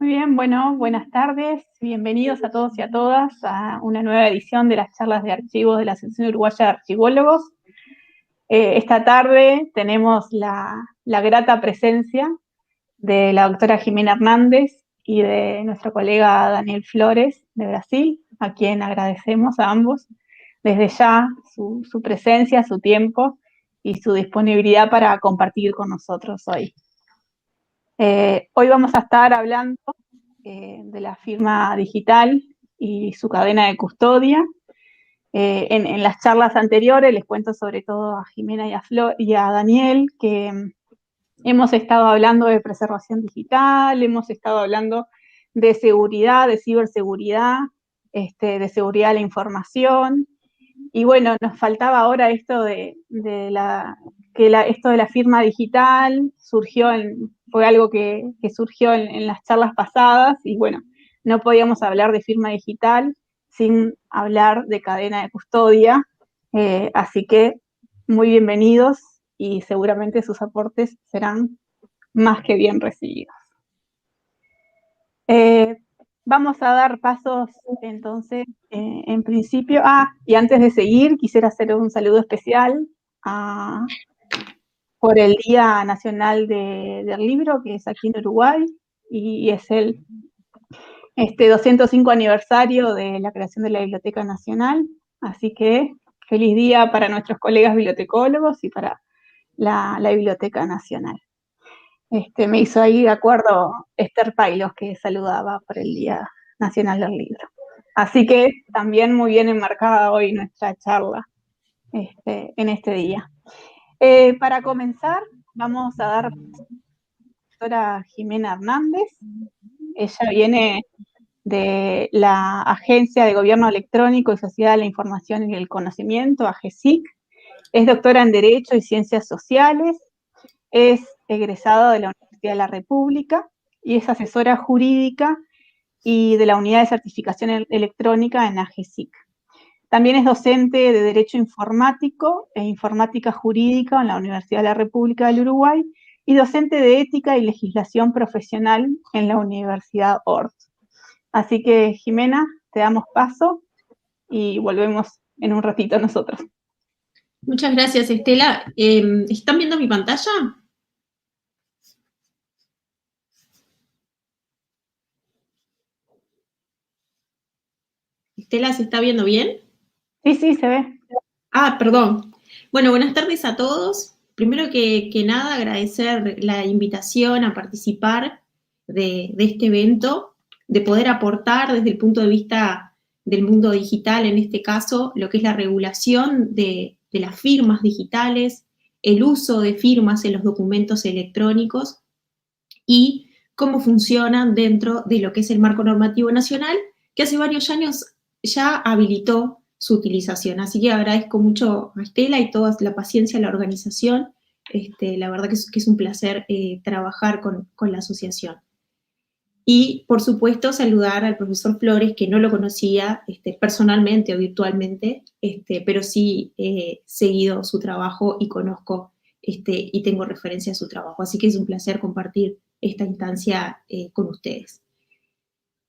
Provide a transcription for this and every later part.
Muy bien, bueno, buenas tardes, bienvenidos a todos y a todas a una nueva edición de las charlas de archivos de la Asociación Uruguaya de Archivólogos. Esta tarde tenemos la grata presencia de la doctora Jimena Hernández y de nuestro colega Daniel Flores de Brasil, a quien agradecemos a ambos desde ya su presencia, su tiempo y su disponibilidad para compartir con nosotros hoy. Hoy vamos a estar hablando de la firma digital y su cadena de custodia. En las charlas anteriores les cuento sobre todo a Jimena y a Daniel que hemos estado hablando de preservación digital, hemos estado hablando de seguridad, de ciberseguridad, de seguridad de la información. Y bueno, nos faltaba ahora esto esto de la firma digital fue algo que surgió en las charlas pasadas y bueno, no podíamos hablar de firma digital sin hablar de cadena de custodia, así que muy bienvenidos y seguramente sus aportes serán más que bien recibidos. Vamos a dar pasos entonces, en principio. Y antes de seguir, quisiera hacer un saludo especial por el Día Nacional del Libro, que es aquí en Uruguay, y es el 205 aniversario de la creación de la Biblioteca Nacional. Así que feliz día para nuestros colegas bibliotecólogos y para la Biblioteca Nacional. Me hizo ahí de acuerdo Esther Pailos, que saludaba por el Día Nacional del Libro. Así que también muy bien enmarcada hoy nuestra charla en este día. Para comenzar, vamos a dar a la doctora Jimena Hernández. Ella viene de la Agencia de Gobierno Electrónico y Sociedad de la Información y el Conocimiento, AGESIC. Es doctora en Derecho y Ciencias Sociales. Es egresada de la Universidad de la República y es asesora jurídica y de la Unidad de Certificación Electrónica en AGESIC. También es docente de Derecho Informático e Informática Jurídica en la Universidad de la República del Uruguay y docente de Ética y Legislación Profesional en la Universidad Ort. Así que, Jimena, te damos paso y volvemos en un ratito nosotros. Muchas gracias, Estela. ¿Están viendo mi pantalla? Estela, ¿se está viendo bien? Sí, se ve. Perdón. Bueno, buenas tardes a todos. Primero que nada, agradecer la invitación a participar de este evento, de poder aportar desde el punto de vista del mundo digital, en este caso, lo que es la regulación de las firmas digitales, el uso de firmas en los documentos electrónicos y cómo funcionan dentro de lo que es el marco normativo nacional, que hace varios años ya habilitó su utilización. Así que agradezco mucho a Estela y toda la paciencia de la organización. La verdad que es un placer trabajar con la asociación. Y, por supuesto, saludar al profesor Flores, que no lo conocía personalmente o virtualmente, pero sí he seguido su trabajo y conozco y tengo referencia a su trabajo. Así que es un placer compartir esta instancia con ustedes.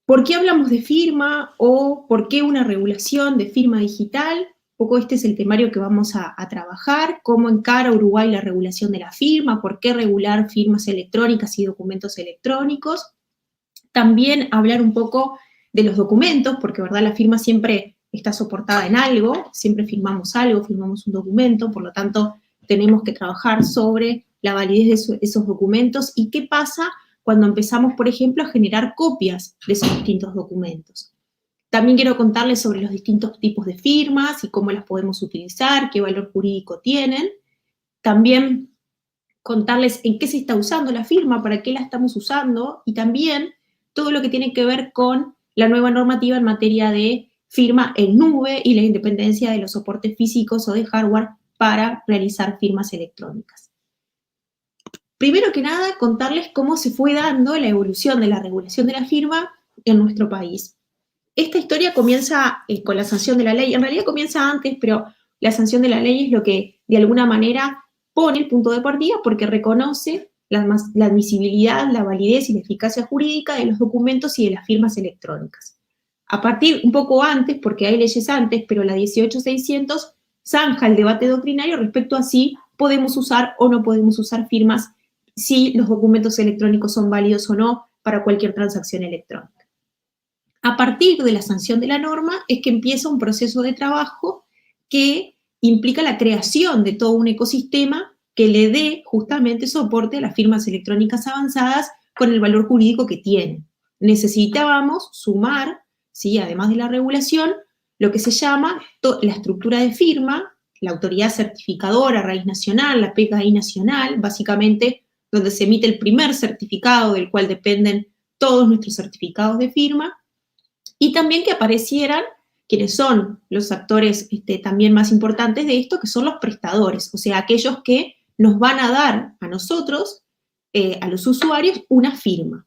¿Por qué hablamos de firma o por qué una regulación de firma digital? Un poco este es el temario que vamos a trabajar, cómo encara Uruguay la regulación de la firma, por qué regular firmas electrónicas y documentos electrónicos. También hablar un poco de los documentos, porque ¿verdad? La firma siempre está soportada en algo, siempre firmamos algo, firmamos un documento, por lo tanto tenemos que trabajar sobre la validez de esos documentos y qué pasa cuando empezamos, por ejemplo, a generar copias de esos distintos documentos. También quiero contarles sobre los distintos tipos de firmas y cómo las podemos utilizar, qué valor jurídico tienen. También contarles en qué se está usando la firma, para qué la estamos usando y también todo lo que tiene que ver con la nueva normativa en materia de firma en nube y la independencia de los soportes físicos o de hardware para realizar firmas electrónicas. Primero que nada, contarles cómo se fue dando la evolución de la regulación de la firma en nuestro país. Esta historia comienza con la sanción de la ley, en realidad comienza antes, pero la sanción de la ley es lo que de alguna manera pone el punto de partida porque reconoce la admisibilidad, la validez y la eficacia jurídica de los documentos y de las firmas electrónicas. A partir, un poco antes, porque hay leyes antes, pero la 18600 zanja el debate doctrinario respecto a si podemos usar o no podemos usar firmas, si los documentos electrónicos son válidos o no para cualquier transacción electrónica. A partir de la sanción de la norma es que empieza un proceso de trabajo que implica la creación de todo un ecosistema que le dé justamente soporte a las firmas electrónicas avanzadas con el valor jurídico que tienen. Necesitábamos sumar, ¿sí?, además de la regulación, lo que se llama la estructura de firma, la autoridad certificadora a raíz nacional, la PKI nacional, básicamente donde se emite el primer certificado del cual dependen todos nuestros certificados de firma, y también que aparecieran quienes son los actores también más importantes de esto, que son los prestadores, o sea, aquellos que nos van a dar a nosotros, a los usuarios, una firma.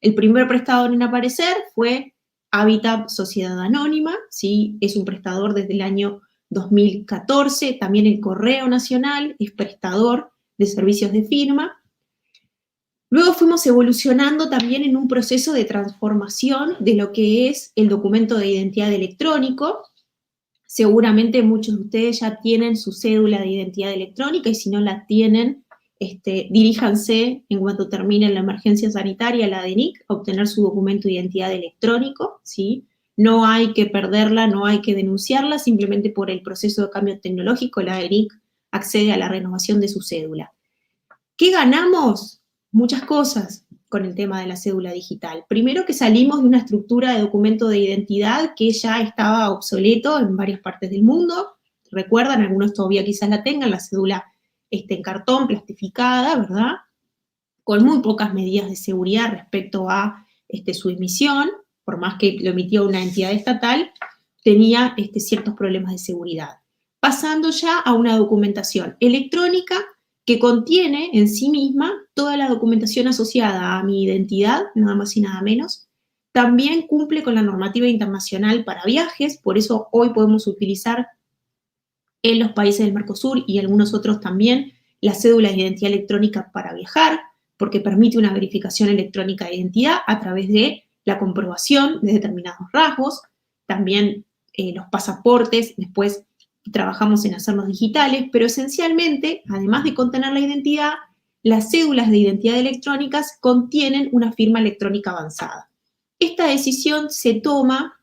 El primer prestador en aparecer fue Habitat Sociedad Anónima, ¿sí? Es un prestador desde el año 2014, también el Correo Nacional es prestador de servicios de firma. Luego fuimos evolucionando también en un proceso de transformación de lo que es el documento de identidad electrónico. Seguramente muchos de ustedes ya tienen su cédula de identidad electrónica y si no la tienen, diríjanse en cuanto termine la emergencia sanitaria a la ADENIC a obtener su documento de identidad electrónico, ¿sí? No hay que perderla, no hay que denunciarla, simplemente por el proceso de cambio tecnológico la ADENIC accede a la renovación de su cédula. ¿Qué ganamos? Muchas cosas con el tema de la cédula digital. Primero, que salimos de una estructura de documento de identidad que ya estaba obsoleto en varias partes del mundo. Recuerdan, algunos todavía quizás la tengan, la cédula en cartón, plastificada, ¿verdad? Con muy pocas medidas de seguridad respecto a su emisión, por más que lo emitió una entidad estatal, tenía ciertos problemas de seguridad. Pasando ya a una documentación electrónica que contiene en sí misma toda la documentación asociada a mi identidad, nada más y nada menos. También cumple con la normativa internacional para viajes, por eso hoy podemos utilizar en los países del Mercosur y algunos otros también la cédula de identidad electrónica para viajar, porque permite una verificación electrónica de identidad a través de la comprobación de determinados rasgos. También los pasaportes, después trabajamos en hacerlos digitales, pero esencialmente, además de contener la identidad, las cédulas de identidad electrónicas contienen una firma electrónica avanzada. Esta decisión se toma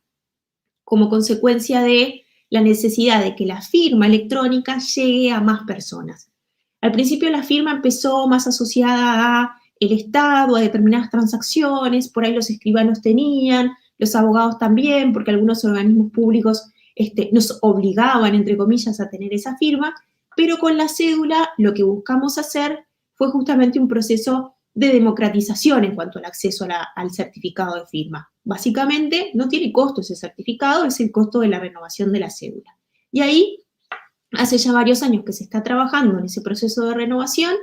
como consecuencia de la necesidad de que la firma electrónica llegue a más personas. Al principio la firma empezó más asociada a el Estado, a determinadas transacciones, por ahí los escribanos tenían, los abogados también, porque algunos organismos públicos nos obligaban, entre comillas, a tener esa firma, pero con la cédula lo que buscamos hacer fue justamente un proceso de democratización en cuanto al acceso al certificado de firma. Básicamente, no tiene costo ese certificado, es el costo de la renovación de la cédula. Y ahí, hace ya varios años que se está trabajando en ese proceso de renovación,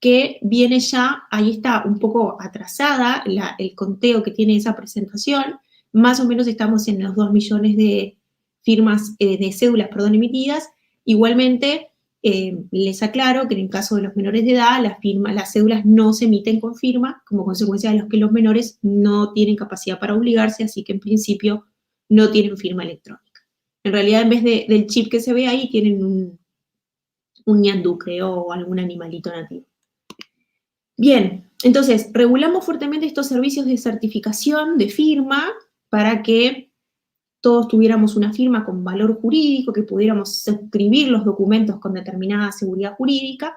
que viene ya, ahí está un poco atrasada el conteo que tiene esa presentación, más o menos estamos en los 2 millones de firmas, de cédulas, emitidas. Igualmente, les aclaro que en el caso de los menores de edad, las cédulas no se emiten con firma, como consecuencia de que los menores no tienen capacidad para obligarse, así que en principio no tienen firma electrónica. En realidad, en vez del chip que se ve ahí, tienen un ñandú, creo, o algún animalito nativo. Bien, entonces, regulamos fuertemente estos servicios de certificación, de firma, para que todos tuviéramos una firma con valor jurídico, que pudiéramos suscribir los documentos con determinada seguridad jurídica,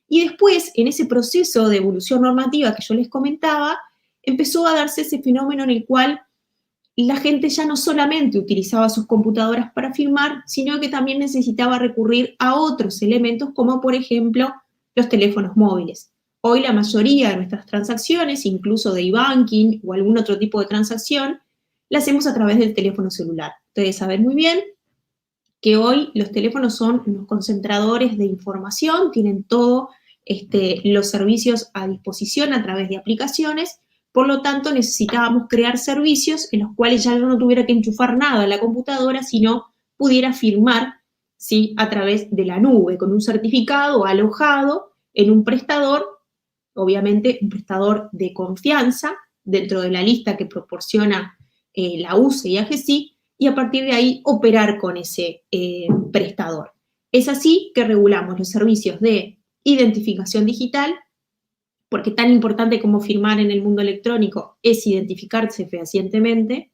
y después, en ese proceso de evolución normativa que yo les comentaba, empezó a darse ese fenómeno en el cual la gente ya no solamente utilizaba sus computadoras para firmar, sino que también necesitaba recurrir a otros elementos, como por ejemplo los teléfonos móviles. Hoy la mayoría de nuestras transacciones, incluso de e-banking o algún otro tipo de transacción, la hacemos a través del teléfono celular. Ustedes saben muy bien que hoy los teléfonos son unos concentradores de información, tienen todos los servicios a disposición a través de aplicaciones, por lo tanto necesitábamos crear servicios en los cuales ya no tuviera que enchufar nada a la computadora, sino pudiera firmar, ¿sí?, a través de la nube, con un certificado alojado en un prestador obviamente un prestador de confianza dentro de la lista que proporciona la UCE y AGESIC, y a partir de ahí operar con ese prestador. Es así que regulamos los servicios de identificación digital, porque tan importante como firmar en el mundo electrónico es identificarse fehacientemente,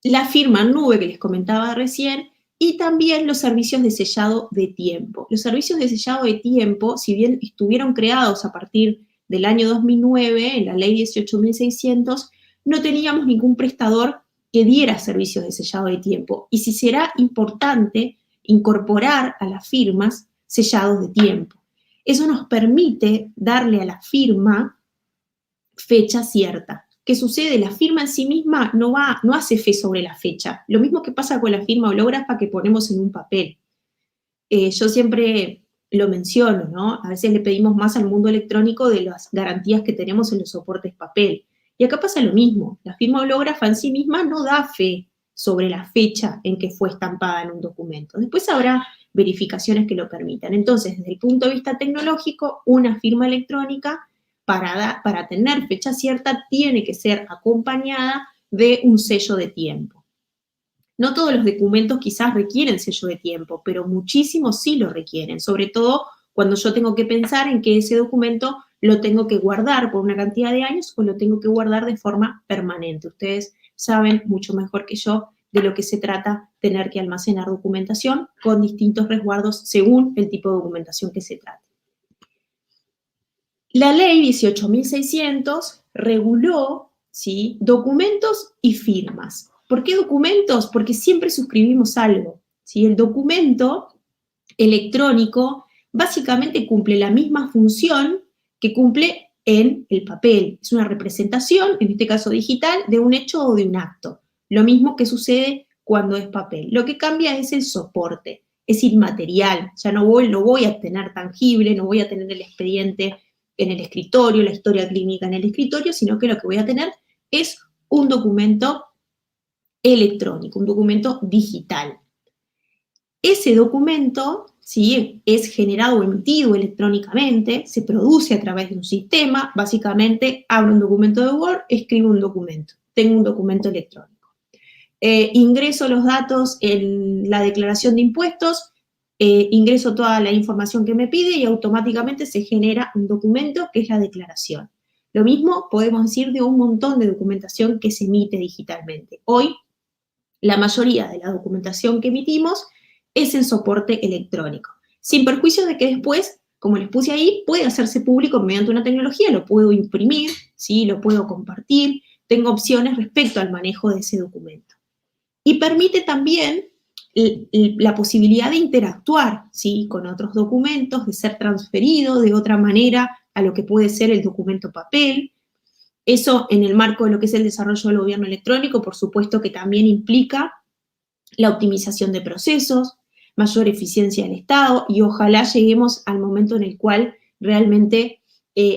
la firma en nube que les comentaba recién, y también los servicios de sellado de tiempo. Los servicios de sellado de tiempo, si bien estuvieron creados a partir del año 2009, en la ley 18.600, no teníamos ningún prestador que diera servicios de sellado de tiempo. Y si será importante incorporar a las firmas sellados de tiempo. Eso nos permite darle a la firma fecha cierta. ¿Qué sucede? La firma en sí misma no hace fe sobre la fecha. Lo mismo que pasa con la firma hológrafa que ponemos en un papel. Yo siempre lo menciono, ¿no? A veces le pedimos más al mundo electrónico de las garantías que tenemos en los soportes papel. Y acá pasa lo mismo. La firma hológrafa en sí misma no da fe sobre la fecha en que fue estampada en un documento. Después habrá verificaciones que lo permitan. Entonces, desde el punto de vista tecnológico, una firma electrónica para tener fecha cierta tiene que ser acompañada de un sello de tiempo. No todos los documentos quizás requieren sello de tiempo, pero muchísimos sí lo requieren, sobre todo cuando yo tengo que pensar en que ese documento lo tengo que guardar por una cantidad de años o lo tengo que guardar de forma permanente. Ustedes saben mucho mejor que yo de lo que se trata tener que almacenar documentación con distintos resguardos según el tipo de documentación que se trate. La ley 18.600 reguló, ¿sí?, documentos y firmas. ¿Por qué documentos? Porque siempre suscribimos algo, ¿sí? El documento electrónico básicamente cumple la misma función que cumple en el papel. Es una representación, en este caso digital, de un hecho o de un acto. Lo mismo que sucede cuando es papel. Lo que cambia es el soporte, es inmaterial. Ya no lo voy a tener tangible, no voy a tener el expediente en el escritorio, la historia clínica en el escritorio, sino que lo que voy a tener es un documento electrónico, un documento digital. Ese documento, ¿sí?, es generado o emitido electrónicamente, se produce a través de un sistema, básicamente abro un documento de Word, escribo un documento, tengo un documento electrónico. Ingreso los datos en la declaración de impuestos, ingreso toda la información que me pide y automáticamente se genera un documento que es la declaración. Lo mismo podemos decir de un montón de documentación que se emite digitalmente. Hoy, la mayoría de la documentación que emitimos es en soporte electrónico, sin perjuicio de que después, como les puse ahí, puede hacerse público mediante una tecnología, lo puedo imprimir, ¿sí?, lo puedo compartir, tengo opciones respecto al manejo de ese documento. Y permite también la posibilidad de interactuar, ¿sí?, con otros documentos, de ser transferido de otra manera a lo que puede ser el documento papel. Eso en el marco de lo que es el desarrollo del gobierno electrónico, por supuesto que también implica la optimización de procesos, mayor eficiencia del Estado, y ojalá lleguemos al momento en el cual realmente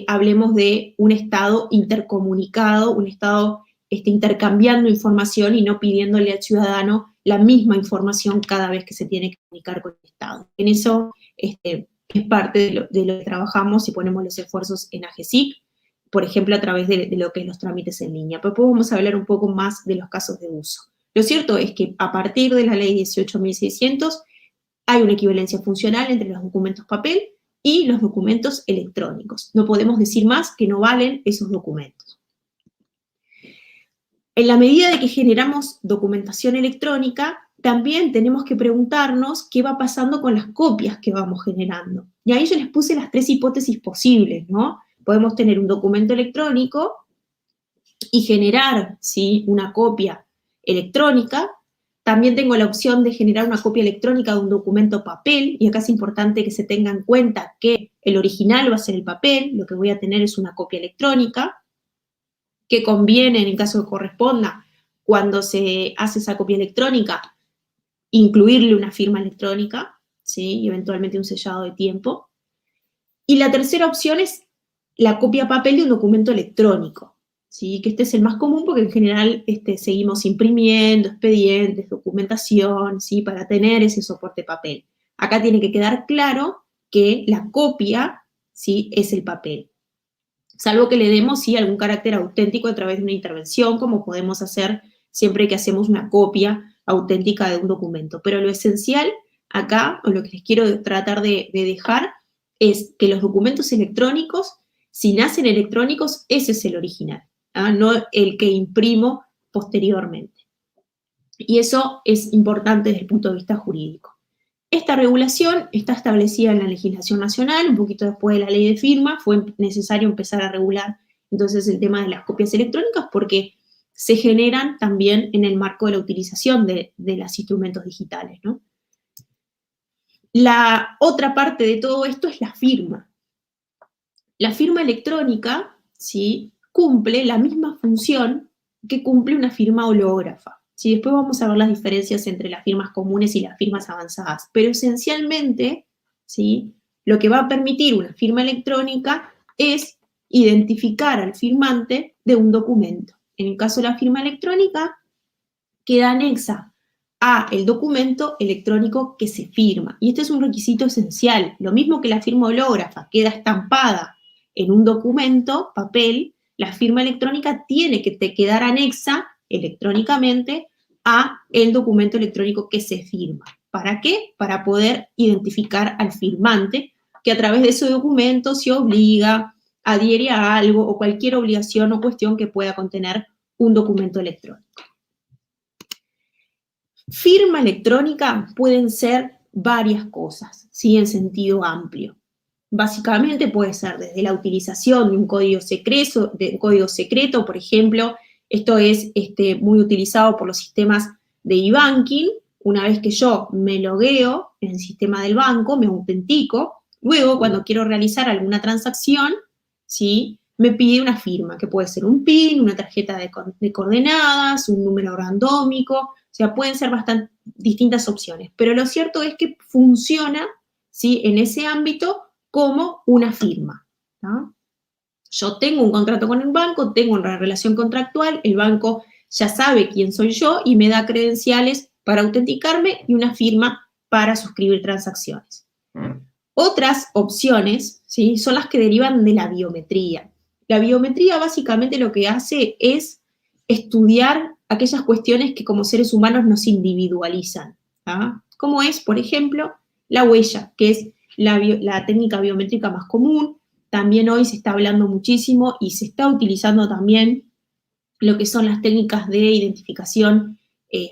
hablemos de un Estado intercomunicado, un Estado intercambiando información y no pidiéndole al ciudadano la misma información cada vez que se tiene que comunicar con el Estado. En eso es parte de lo que trabajamos y ponemos los esfuerzos en AGESIC, por ejemplo, a través de lo que es los trámites en línea. Pero después vamos a hablar un poco más de los casos de uso. Lo cierto es que a partir de la ley 18.600 hay una equivalencia funcional entre los documentos papel y los documentos electrónicos. No podemos decir más que no valen esos documentos. En la medida de que generamos documentación electrónica, también tenemos que preguntarnos qué va pasando con las copias que vamos generando. Y ahí yo les puse las 3 hipótesis posibles, ¿no? Podemos tener un documento electrónico y generar, ¿sí?, una copia electrónica. También tengo la opción de generar una copia electrónica de un documento papel, y acá es importante que se tenga en cuenta que el original va a ser el papel, lo que voy a tener es una copia electrónica, que conviene, en el caso que corresponda, cuando se hace esa copia electrónica, incluirle una firma electrónica, ¿sí?, y eventualmente un sellado de tiempo. Y la tercera opción es la copia papel de un documento electrónico, ¿sí?, que este es el más común porque en general seguimos imprimiendo expedientes, documentación, ¿sí?, para tener ese soporte papel. Acá tiene que quedar claro que la copia, ¿sí?, es el papel. salvo que le demos, sí, algún carácter auténtico a través de una intervención, como podemos hacer siempre que hacemos una copia auténtica de un documento. Pero lo esencial acá, o lo que les quiero tratar de dejar, es que los documentos electrónicos, si nacen electrónicos, ese es el original, no el que imprimo posteriormente. Y eso es importante desde el punto de vista jurídico. Esta regulación está establecida en la legislación nacional, un poquito después de la ley de firma, fue necesario empezar a regular entonces el tema de las copias electrónicas porque se generan también en el marco de la utilización de los instrumentos digitales, ¿no? La otra parte de todo esto es la firma. La firma electrónica, ¿sí?, cumple la misma función que cumple una firma hológrafa. ¿Sí? Después vamos a ver las diferencias entre las firmas comunes y las firmas avanzadas, pero esencialmente, ¿sí?, lo que va a permitir una firma electrónica es identificar al firmante de un documento. En el caso de la firma electrónica, queda anexa a el documento electrónico que se firma. Y este es un requisito esencial. Lo mismo que la firma hológrafa queda estampada en un documento, papel, la firma electrónica tiene que quedar anexa electrónicamente a el documento electrónico que se firma. ¿Para qué? Para poder identificar al firmante, que a través de ese documento se obliga, adhiere a algo o cualquier obligación o cuestión que pueda contener un documento electrónico. Firma electrónica pueden ser varias cosas, ¿sí?, en sentido amplio. Básicamente puede ser desde la utilización de un código secreto, por ejemplo, esto es muy utilizado por los sistemas de e-banking. Una vez que yo me logueo en el sistema del banco, me autentico, luego cuando quiero realizar alguna transacción, ¿sí?, me pide una firma, que puede ser un PIN, una tarjeta de coordenadas, un número randómico, o sea, pueden ser bastante distintas opciones, pero lo cierto es que funciona, ¿sí?, en ese ámbito como una firma, ¿no? Yo tengo un contrato con el banco, tengo una relación contractual, el banco ya sabe quién soy yo y me da credenciales para autenticarme y una firma para suscribir transacciones. Otras opciones, ¿sí?, son las que derivan de la biometría. La biometría básicamente lo que hace es estudiar aquellas cuestiones que como seres humanos nos individualizan, ¿tá? Como es, por ejemplo, la huella, que es la técnica biométrica más común. También hoy se está hablando muchísimo y se está utilizando también lo que son las técnicas de identificación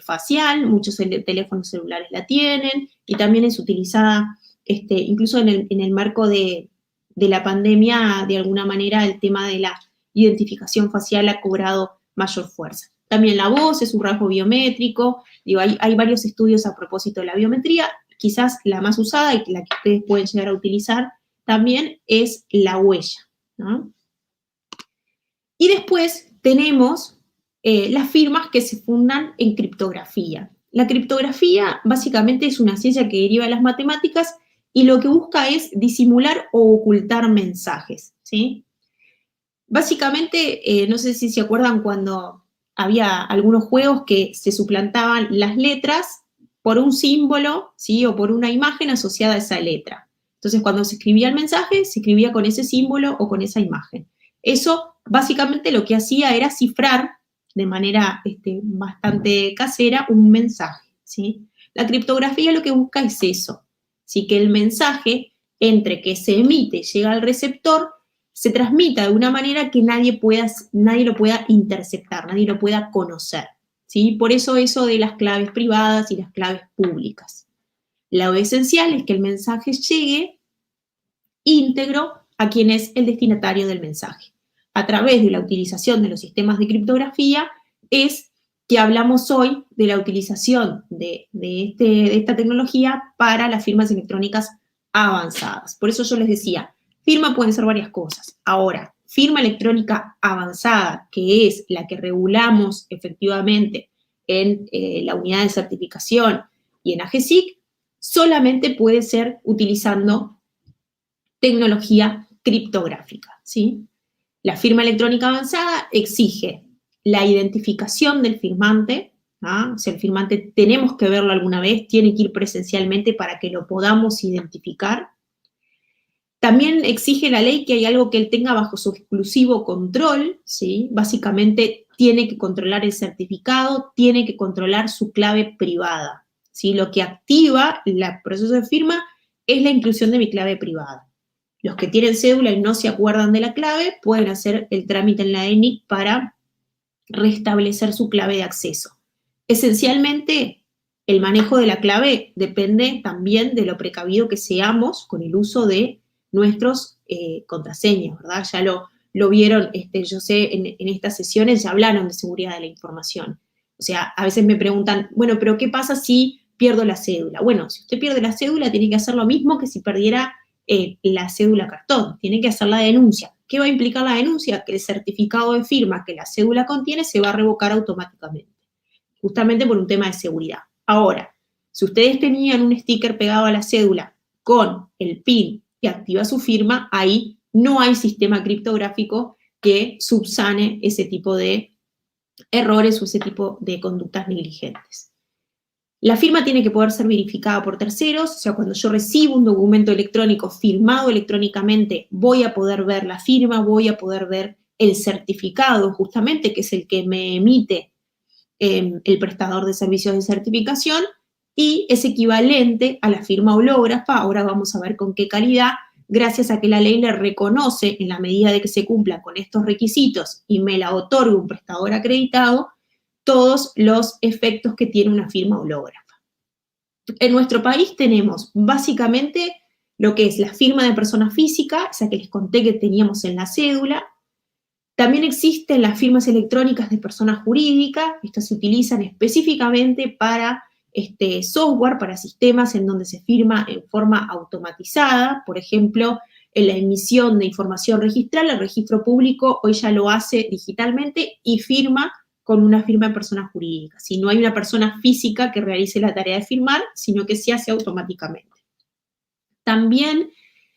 facial. Muchos teléfonos celulares la tienen y también es utilizada incluso en el marco de la pandemia. De alguna manera el tema de la identificación facial ha cobrado mayor fuerza. También la voz es un rasgo biométrico. Digo, hay varios estudios a propósito de la biometría. Quizás la más usada y la que ustedes pueden llegar a utilizar también es la huella, ¿no? Y después tenemos las firmas que se fundan en criptografía. La criptografía básicamente es una ciencia que deriva de las matemáticas y lo que busca es disimular o ocultar mensajes, ¿sí? Básicamente, no sé si se acuerdan cuando había algunos juegos que se suplantaban las letras por un símbolo, ¿sí?, o por una imagen asociada a esa letra. Entonces, cuando se escribía el mensaje, se escribía con ese símbolo o con esa imagen. Eso, básicamente, lo que hacía era cifrar de manera bastante casera un mensaje, ¿sí? La criptografía lo que busca es eso, ¿sí?, que el mensaje, entre que se emite y llega al receptor, se transmita de una manera que nadie lo pueda interceptar, nadie lo pueda conocer, ¿sí? Por eso de las claves privadas y las claves públicas. Lo esencial es que el mensaje llegue íntegro a quien es el destinatario del mensaje. A través de la utilización de los sistemas de criptografía es que hablamos hoy de la utilización de esta tecnología para las firmas electrónicas avanzadas. Por eso yo les decía, firma pueden ser varias cosas. Ahora, firma electrónica avanzada, que es la que regulamos efectivamente en la unidad de certificación y en AGESIC, solamente puede ser utilizando tecnología criptográfica, ¿sí? La firma electrónica avanzada exige la identificación del firmante, ¿ah? O sea, el firmante tenemos que verlo alguna vez, tiene que ir presencialmente para que lo podamos identificar. También exige la ley que hay algo que él tenga bajo su exclusivo control, ¿sí? Básicamente tiene que controlar el certificado, tiene que controlar su clave privada, ¿sí? Lo que activa el proceso de firma es la inclusión de mi clave privada. Los que tienen cédula y no se acuerdan de la clave pueden hacer el trámite en la ENIC para restablecer su clave de acceso. Esencialmente, el manejo de la clave depende también de lo precavido que seamos con el uso de nuestros contraseñas, ¿verdad? Ya lo vieron, yo sé, en estas sesiones ya hablaron de seguridad de la información. O sea, a veces me preguntan, bueno, pero ¿qué pasa si pierdo la cédula? Bueno, si usted pierde la cédula, tiene que hacer lo mismo que si perdiera la cédula cartón, tiene que hacer la denuncia. ¿Qué va a implicar la denuncia? Que el certificado de firma que la cédula contiene se va a revocar automáticamente, justamente por un tema de seguridad. Ahora, si ustedes tenían un sticker pegado a la cédula con el PIN que activa su firma, ahí no hay sistema criptográfico que subsane ese tipo de errores o ese tipo de conductas negligentes. La firma tiene que poder ser verificada por terceros, o sea, cuando yo recibo un documento electrónico firmado electrónicamente, voy a poder ver la firma, voy a poder ver el certificado, justamente, que es el que me emite el prestador de servicios de certificación, y es equivalente a la firma hológrafa. Ahora vamos a ver con qué calidad, gracias a que la ley le reconoce, en la medida de que se cumpla con estos requisitos y me la otorga un prestador acreditado, todos los efectos que tiene una firma hológrafa. En nuestro país tenemos básicamente lo que es la firma de persona física, esa que les conté que teníamos en la cédula. También existen las firmas electrónicas de persona jurídica. Estas se utilizan específicamente para software, para sistemas en donde se firma en forma automatizada. Por ejemplo, en la emisión de información registral, el registro público hoy ya lo hace digitalmente y firma con una firma de persona jurídica. Si no hay una persona física que realice la tarea de firmar, sino que se hace automáticamente. También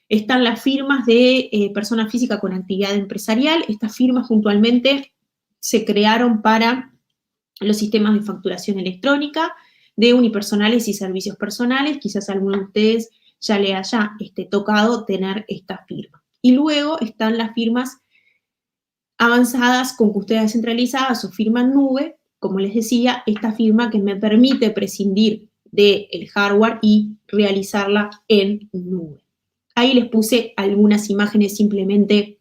están las firmas de persona física con actividad empresarial. Estas firmas puntualmente se crearon para los sistemas de facturación electrónica, de unipersonales y servicios personales. Quizás a alguno de ustedes ya le haya tocado tener esta firma. Y luego están las firmas avanzadas con custodia descentralizada, o firma en nube, como les decía, esta firma que me permite prescindir del hardware y realizarla en nube. Ahí les puse algunas imágenes simplemente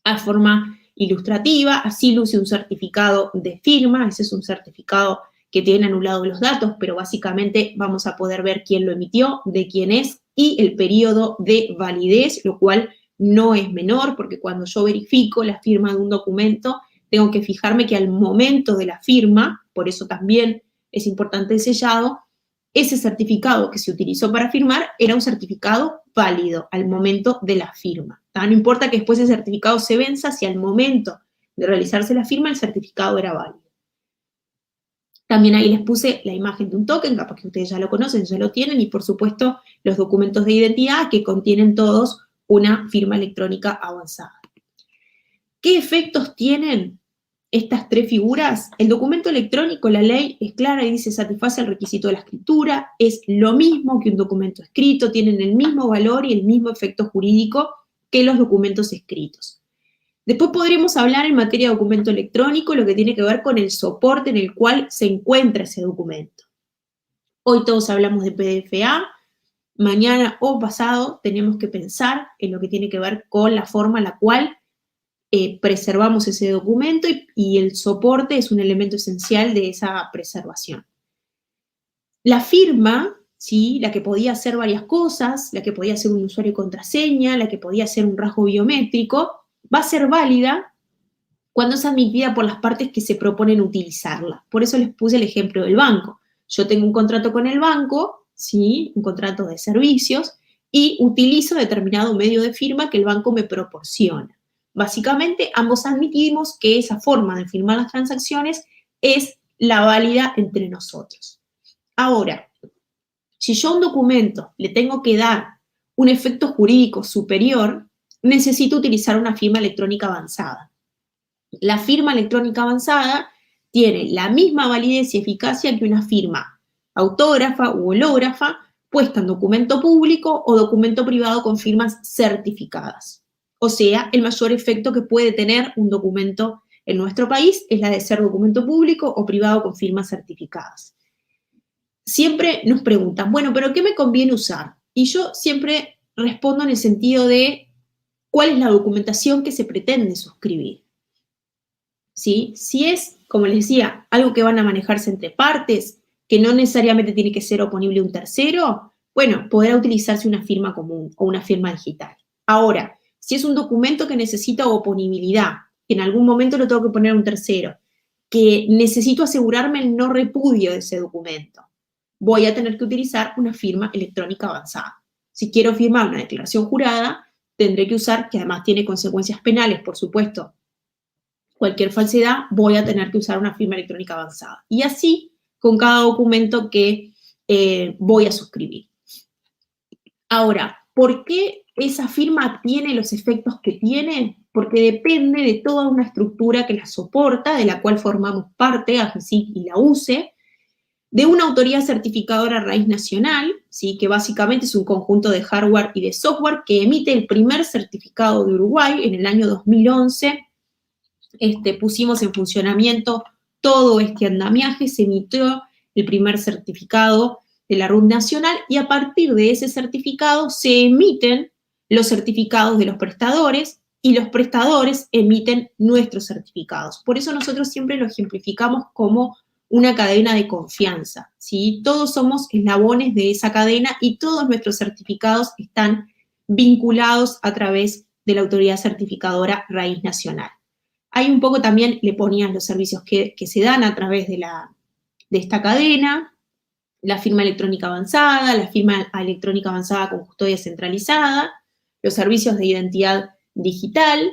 a forma ilustrativa. Así luce un certificado de firma. Ese es un certificado que tiene anulados los datos, pero básicamente vamos a poder ver quién lo emitió, de quién es y el periodo de validez, lo cual no es menor, porque cuando yo verifico la firma de un documento, tengo que fijarme que al momento de la firma, por eso también es importante el sellado, ese certificado que se utilizó para firmar era un certificado válido al momento de la firma. No importa que después ese certificado se venza, si al momento de realizarse la firma el certificado era válido. También ahí les puse la imagen de un token, capaz que ustedes ya lo conocen, ya lo tienen, y por supuesto los documentos de identidad que contienen todos una firma electrónica avanzada. ¿Qué efectos tienen estas tres figuras? El documento electrónico, la ley es clara y dice satisface el requisito de la escritura, es lo mismo que un documento escrito, tienen el mismo valor y el mismo efecto jurídico que los documentos escritos. Después podríamos hablar en materia de documento electrónico, lo que tiene que ver con el soporte en el cual se encuentra ese documento. Hoy todos hablamos de PDFA, mañana o pasado tenemos que pensar en lo que tiene que ver con la forma en la cual preservamos ese documento y el soporte es un elemento esencial de esa preservación. La firma, ¿sí? La que podía hacer varias cosas, la que podía ser un usuario y contraseña, la que podía ser un rasgo biométrico, va a ser válida cuando es admitida por las partes que se proponen utilizarla. Por eso les puse el ejemplo del banco. Yo tengo un contrato con el banco, ¿sí? Un contrato de servicios, y utilizo determinado medio de firma que el banco me proporciona. Básicamente, ambos admitimos que esa forma de firmar las transacciones es la válida entre nosotros. Ahora, si yo a un documento le tengo que dar un efecto jurídico superior, necesito utilizar una firma electrónica avanzada. La firma electrónica avanzada tiene la misma validez y eficacia que una firma autógrafa u hológrafa, puesta en documento público o documento privado con firmas certificadas. O sea, el mayor efecto que puede tener un documento en nuestro país es la de ser documento público o privado con firmas certificadas. Siempre nos preguntan, bueno, ¿pero qué me conviene usar? Y yo siempre respondo en el sentido de cuál es la documentación que se pretende suscribir. ¿Sí? Si es, como les decía, algo que van a manejarse entre partes, que no necesariamente tiene que ser oponible a un tercero, bueno, podrá utilizarse una firma común o una firma digital. Ahora, si es un documento que necesita oponibilidad, que en algún momento lo tengo que poner a un tercero, que necesito asegurarme el no repudio de ese documento, voy a tener que utilizar una firma electrónica avanzada. Si quiero firmar una declaración jurada, tendré que usar, que además tiene consecuencias penales, por supuesto, cualquier falsedad, voy a tener que usar una firma electrónica avanzada. Y así con cada documento que voy a suscribir. Ahora, ¿por qué esa firma tiene los efectos que tiene? Porque depende de toda una estructura que la soporta, de la cual formamos parte, AGESIC y la UCE, de una autoridad certificadora a raíz nacional, ¿sí? Que básicamente es un conjunto de hardware y de software que emite el primer certificado de Uruguay en el año 2011. Pusimos en funcionamiento todo este andamiaje, se emitió el primer certificado de la RUT nacional y a partir de ese certificado se emiten los certificados de los prestadores y los prestadores emiten nuestros certificados. Por eso nosotros siempre lo ejemplificamos como una cadena de confianza, ¿sí? Todos somos eslabones de esa cadena y todos nuestros certificados están vinculados a través de la autoridad certificadora raíz nacional. Hay un poco también, le ponían los servicios que se dan a través de esta cadena, la firma electrónica avanzada, la firma electrónica avanzada con custodia centralizada, los servicios de identidad digital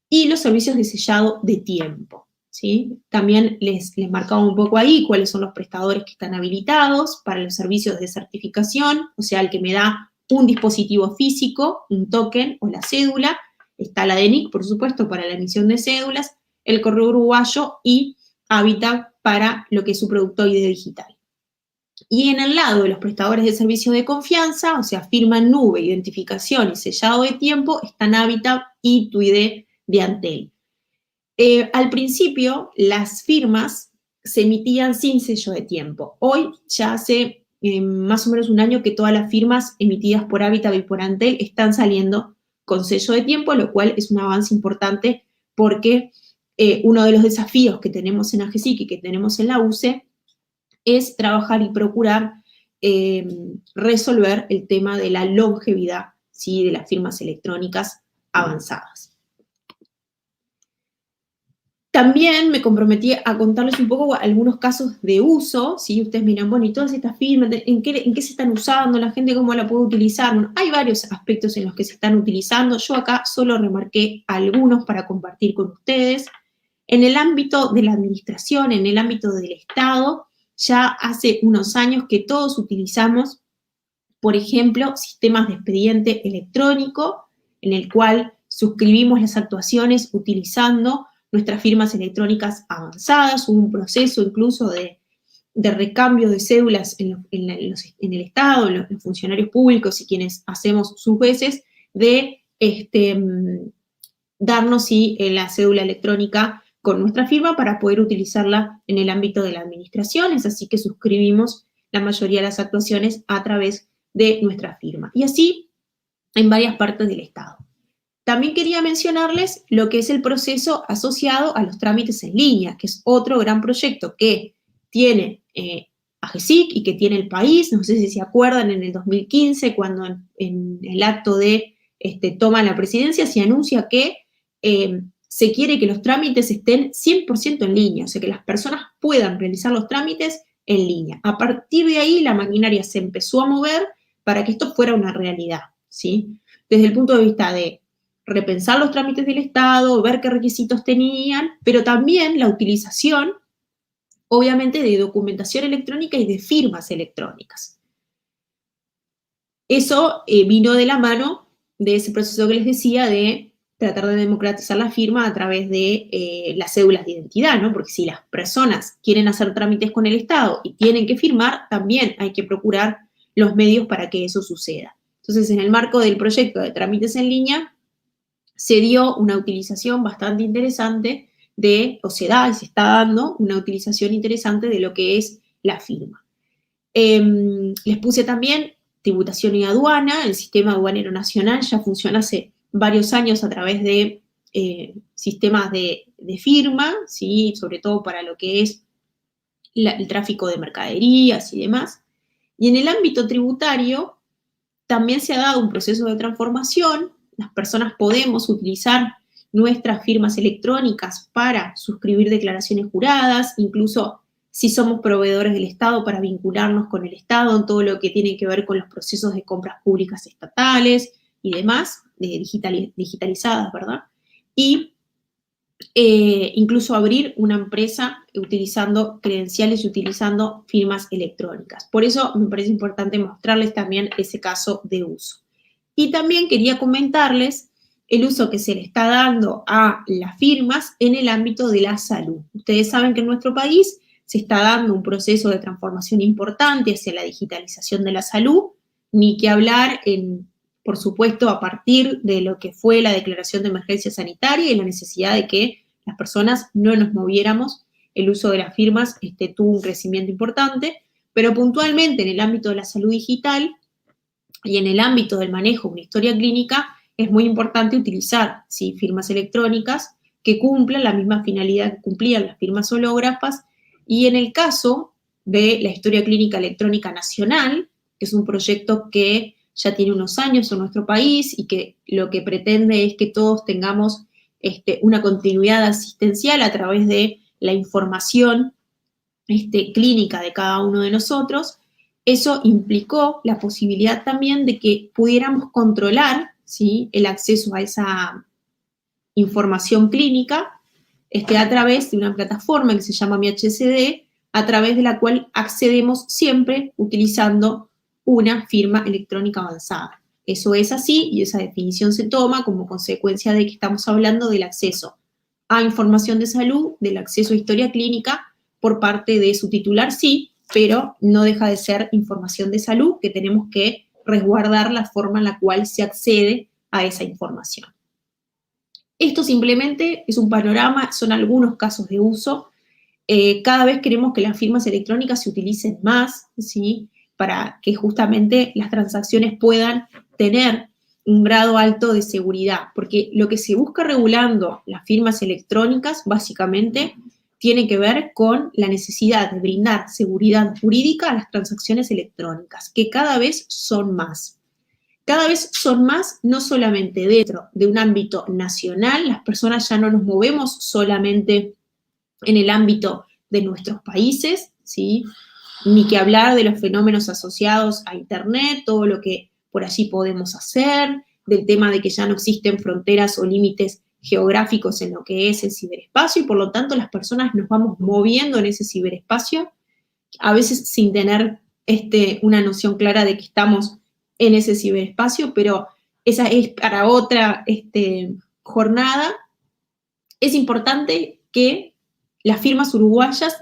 y los servicios de sellado de tiempo, ¿sí? También les marcaba un poco ahí cuáles son los prestadores que están habilitados para los servicios de certificación, o sea, el que me da un dispositivo físico, un token o la cédula. Está la DENIC, por supuesto, para la emisión de cédulas, el Correo Uruguayo y Habitat para lo que es su producto ID digital. Y en el lado de los prestadores de servicios de confianza, o sea, firma en nube, identificación y sellado de tiempo, están Habitat y tu ID de Antel. Al principio, las firmas se emitían sin sello de tiempo. Hoy ya hace más o menos un año que todas las firmas emitidas por Habitat y por Antel están saliendo con sello de tiempo, lo cual es un avance importante porque uno de los desafíos que tenemos en AGESIC y que tenemos en la UCE es trabajar y procurar resolver el tema de la longevidad, ¿sí? De las firmas electrónicas avanzadas. También me comprometí a contarles un poco algunos casos de uso, ¿sí? Ustedes miran, bueno, y todas estas firmas, ¿en qué se están usando? ¿La gente cómo la puede utilizar? Bueno, hay varios aspectos en los que se están utilizando. Yo acá solo remarqué algunos para compartir con ustedes. En el ámbito de la administración, en el ámbito del Estado, ya hace unos años que todos utilizamos, por ejemplo, sistemas de expediente electrónico, en el cual suscribimos las actuaciones utilizando nuestras firmas electrónicas avanzadas. Hubo un proceso incluso de recambio de cédulas en el Estado, en los funcionarios públicos y quienes hacemos sus veces, de darnos la cédula electrónica con nuestra firma para poder utilizarla en el ámbito de la administración. Es así que suscribimos la mayoría de las actuaciones a través de nuestra firma. Y así en varias partes del Estado. También quería mencionarles lo que es el proceso asociado a los trámites en línea, que es otro gran proyecto que tiene AGESIC y que tiene el país. No sé si se acuerdan, en el 2015, cuando en el acto de toma la presidencia, se anuncia que se quiere que los trámites estén 100% en línea, o sea, que las personas puedan realizar los trámites en línea. A partir de ahí, la maquinaria se empezó a mover para que esto fuera una realidad, ¿sí? Desde el punto de vista de repensar los trámites del Estado, ver qué requisitos tenían, pero también la utilización, obviamente, de documentación electrónica y de firmas electrónicas. Eso vino de la mano de ese proceso que les decía de tratar de democratizar la firma a través de las cédulas de identidad, ¿no? Porque si las personas quieren hacer trámites con el Estado y tienen que firmar, también hay que procurar los medios para que eso suceda. Entonces, en el marco del proyecto de trámites en línea, se dio una utilización bastante interesante o se da y se está dando una utilización interesante de lo que es la firma. Les puse también tributación y aduana. El sistema aduanero nacional ya funciona hace varios años a través de sistemas de firma, ¿sí? Sobre todo para lo que es el tráfico de mercaderías y demás. Y en el ámbito tributario también se ha dado un proceso de transformación. Las personas podemos utilizar nuestras firmas electrónicas para suscribir declaraciones juradas, incluso si somos proveedores del Estado, para vincularnos con el Estado en todo lo que tiene que ver con los procesos de compras públicas estatales y demás, digitalizadas, ¿verdad? Y incluso abrir una empresa utilizando credenciales y utilizando firmas electrónicas. Por eso me parece importante mostrarles también ese caso de uso. Y también quería comentarles el uso que se le está dando a las firmas en el ámbito de la salud. Ustedes saben que en nuestro país se está dando un proceso de transformación importante hacia la digitalización de la salud, ni que hablar por supuesto, a partir de lo que fue la declaración de emergencia sanitaria y la necesidad de que las personas no nos moviéramos, el uso de las firmas tuvo un crecimiento importante, pero puntualmente en el ámbito de la salud digital y en el ámbito del manejo de una historia clínica, es muy importante utilizar, ¿sí?, firmas electrónicas que cumplan la misma finalidad que cumplían las firmas hológrafas. Y en el caso de la historia clínica electrónica nacional, que es un proyecto que ya tiene unos años en nuestro país y que lo que pretende es que todos tengamos una continuidad asistencial a través de la información clínica de cada uno de nosotros. Eso implicó la posibilidad también de que pudiéramos controlar, ¿sí?, el acceso a esa información clínica a través de una plataforma que se llama MiHCD, a través de la cual accedemos siempre utilizando una firma electrónica avanzada. Eso es así y esa definición se toma como consecuencia de que estamos hablando del acceso a información de salud, del acceso a historia clínica por parte de su titular, sí, pero no deja de ser información de salud que tenemos que resguardar la forma en la cual se accede a esa información. Esto simplemente es un panorama, son algunos casos de uso. Cada vez queremos que las firmas electrónicas se utilicen más, ¿sí?, para que justamente las transacciones puedan tener un grado alto de seguridad, porque lo que se busca regulando las firmas electrónicas básicamente tiene que ver con la necesidad de brindar seguridad jurídica a las transacciones electrónicas, que cada vez son más. Cada vez son más, no solamente dentro de un ámbito nacional, las personas ya no nos movemos solamente en el ámbito de nuestros países, ¿sí?, ni que hablar de los fenómenos asociados a Internet, todo lo que por allí podemos hacer, del tema de que ya no existen fronteras o límites geográficos en lo que es el ciberespacio y por lo tanto las personas nos vamos moviendo en ese ciberespacio, a veces sin tener una noción clara de que estamos en ese ciberespacio, pero esa es para otra jornada. Es importante que las firmas uruguayas,